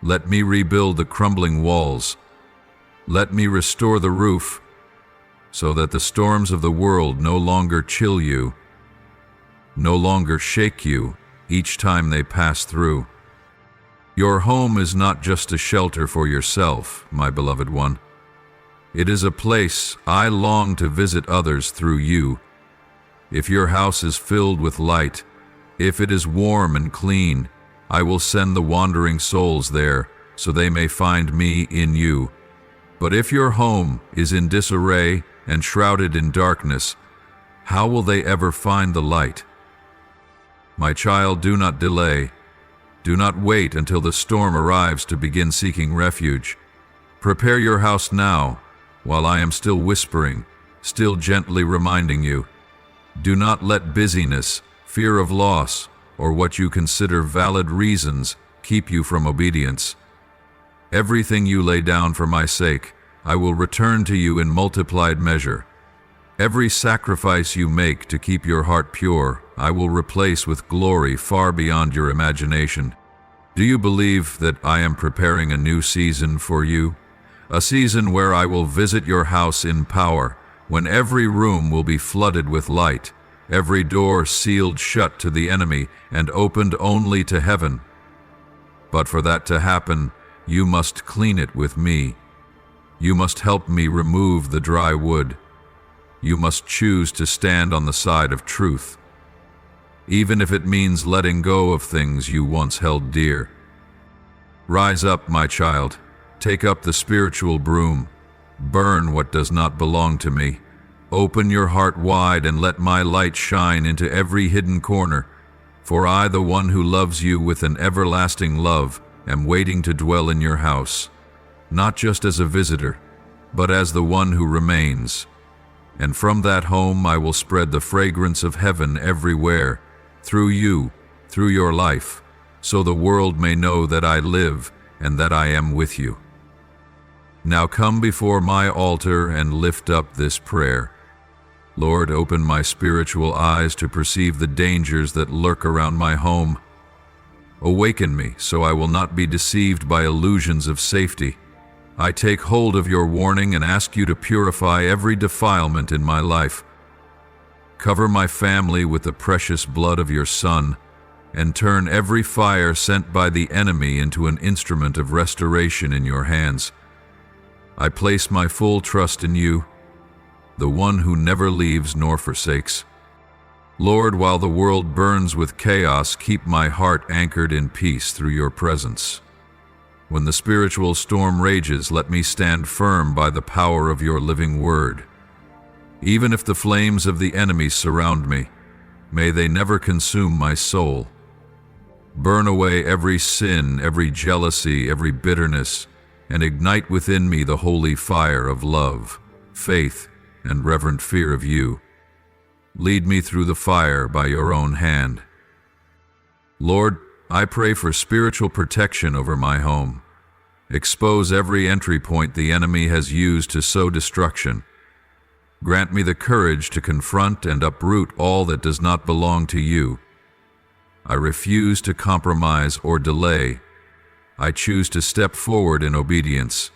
Let me rebuild the crumbling walls. Let me restore the roof, so that the storms of the world no longer chill you, no longer shake you each time they pass through. Your home is not just a shelter for yourself, my beloved one. It is a place I long to visit others through you. If your house is filled with light, if it is warm and clean, I will send the wandering souls there so they may find me in you. But if your home is in disarray and shrouded in darkness, how will they ever find the light? My child, do not delay. Do not wait until the storm arrives to begin seeking refuge. Prepare your house now, while I am still whispering, still gently reminding you. Do not let busyness, fear of loss, or what you consider valid reasons keep you from obedience. Everything you lay down for my sake, I will return to you in multiplied measure. Every sacrifice you make to keep your heart pure, I will replace with glory far beyond your imagination. Do you believe that I am preparing a new season for you? A season where I will visit your house in power, when every room will be flooded with light, every door sealed shut to the enemy and opened only to heaven. But for that to happen, you must clean it with me. You must help me remove the dry wood. You must choose to stand on the side of truth, even if it means letting go of things you once held dear. Rise up, my child. Take up the spiritual broom. Burn what does not belong to me. Open your heart wide and let my light shine into every hidden corner. For I, the one who loves you with an everlasting love, am waiting to dwell in your house, not just as a visitor, but as the one who remains. And from that home I will spread the fragrance of heaven everywhere, through you, through your life, so the world may know that I live and that I am with you. Now come before my altar and lift up this prayer. Lord, open my spiritual eyes to perceive the dangers that lurk around my home. Awaken me so I will not be deceived by illusions of safety. I take hold of your warning and ask you to purify every defilement in my life. Cover my family with the precious blood of your Son, and turn every fire sent by the enemy into an instrument of restoration in your hands. I place my full trust in you, the one who never leaves nor forsakes. Lord, while the world burns with chaos, keep my heart anchored in peace through your presence. When the spiritual storm rages, let me stand firm by the power of your living word. Even if the flames of the enemy surround me, may they never consume my soul. Burn away every sin, every jealousy, every bitterness, and ignite within me the holy fire of love, faith, and reverent fear of you. Lead me through the fire by your own hand. Lord, I pray for spiritual protection over my home. Expose every entry point the enemy has used to sow destruction. Grant me the courage to confront and uproot all that does not belong to you. I refuse to compromise or delay. I choose to step forward in obedience.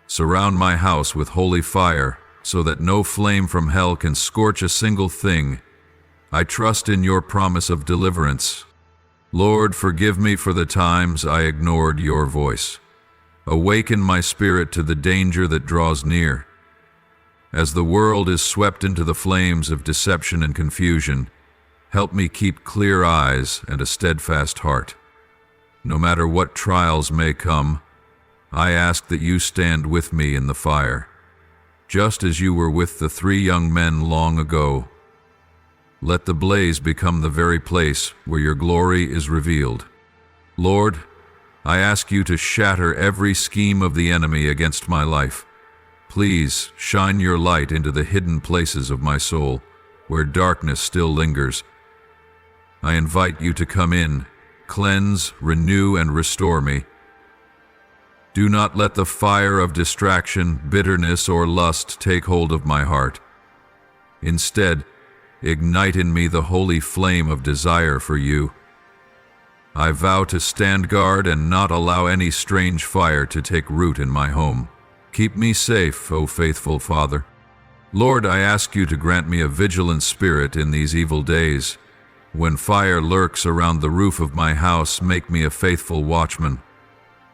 Surround my house with holy fire, so that no flame from hell can scorch a single thing. I trust in your promise of deliverance. Lord, forgive me for the times I ignored your voice. Awaken my spirit to the danger that draws near. As the world is swept into the flames of deception and confusion, help me keep clear eyes and a steadfast heart. No matter what trials may come, I ask that you stand with me in the fire, just as you were with the 3 young men long ago. Let the blaze become the very place where your glory is revealed. Lord, I ask you to shatter every scheme of the enemy against my life. Please shine your light into the hidden places of my soul, where darkness still lingers. I invite you to come in, cleanse, renew, and restore me. Do not let the fire of distraction, bitterness, or lust take hold of my heart. Instead, ignite in me the holy flame of desire for you. I vow to stand guard and not allow any strange fire to take root in my home. Keep me safe, O faithful Father. Lord, I ask you to grant me a vigilant spirit in these evil days. When fire lurks around the roof of my house, make me a faithful watchman.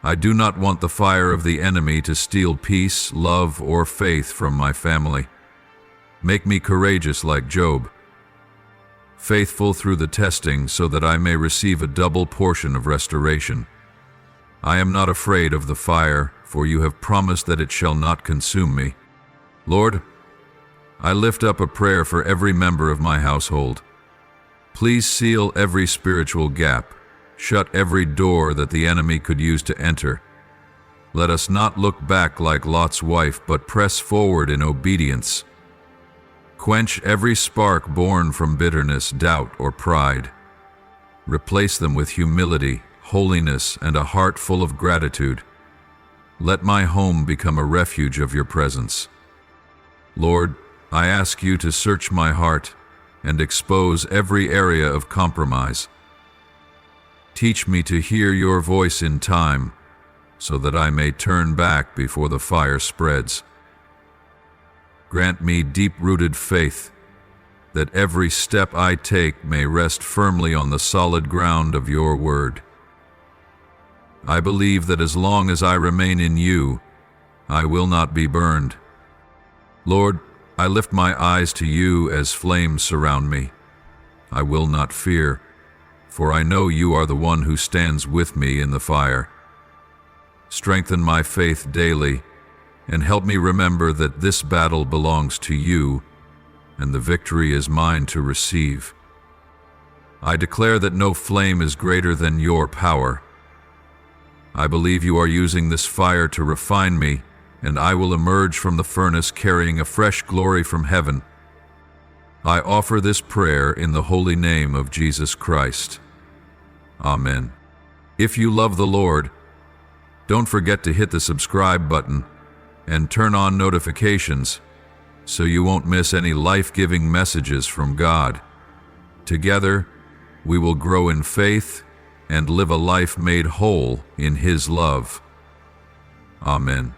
I do not want the fire of the enemy to steal peace, love, or faith from my family. Make me courageous like Job, faithful through the testing so that I may receive a double portion of restoration. I am not afraid of the fire, for you have promised that it shall not consume me. Lord, I lift up a prayer for every member of my household. Please seal every spiritual gap. Shut every door that the enemy could use to enter. Let us not look back like Lot's wife, but press forward in obedience. Quench every spark born from bitterness, doubt, or pride. Replace them with humility, holiness, and a heart full of gratitude. Let my home become a refuge of your presence. Lord, I ask you to search my heart and expose every area of compromise. Teach me to hear your voice in time, so that I may turn back before the fire spreads. Grant me deep-rooted faith, that every step I take may rest firmly on the solid ground of your word. I believe that as long as I remain in you, I will not be burned. Lord, I lift my eyes to you as flames surround me. I will not fear, for I know you are the one who stands with me in the fire. strengthen my faith daily, and help me remember that this battle belongs to you, and the victory is mine to receive. I declare that no flame is greater than your power. I believe you are using this fire to refine me, and I will emerge from the furnace carrying a fresh glory from heaven. I offer this prayer in the holy name of Jesus Christ. Amen. If you love the Lord, don't forget to hit the subscribe button and turn on notifications so you won't miss any life-giving messages from God. Together, we will grow in faith and live a life made whole in His love. Amen.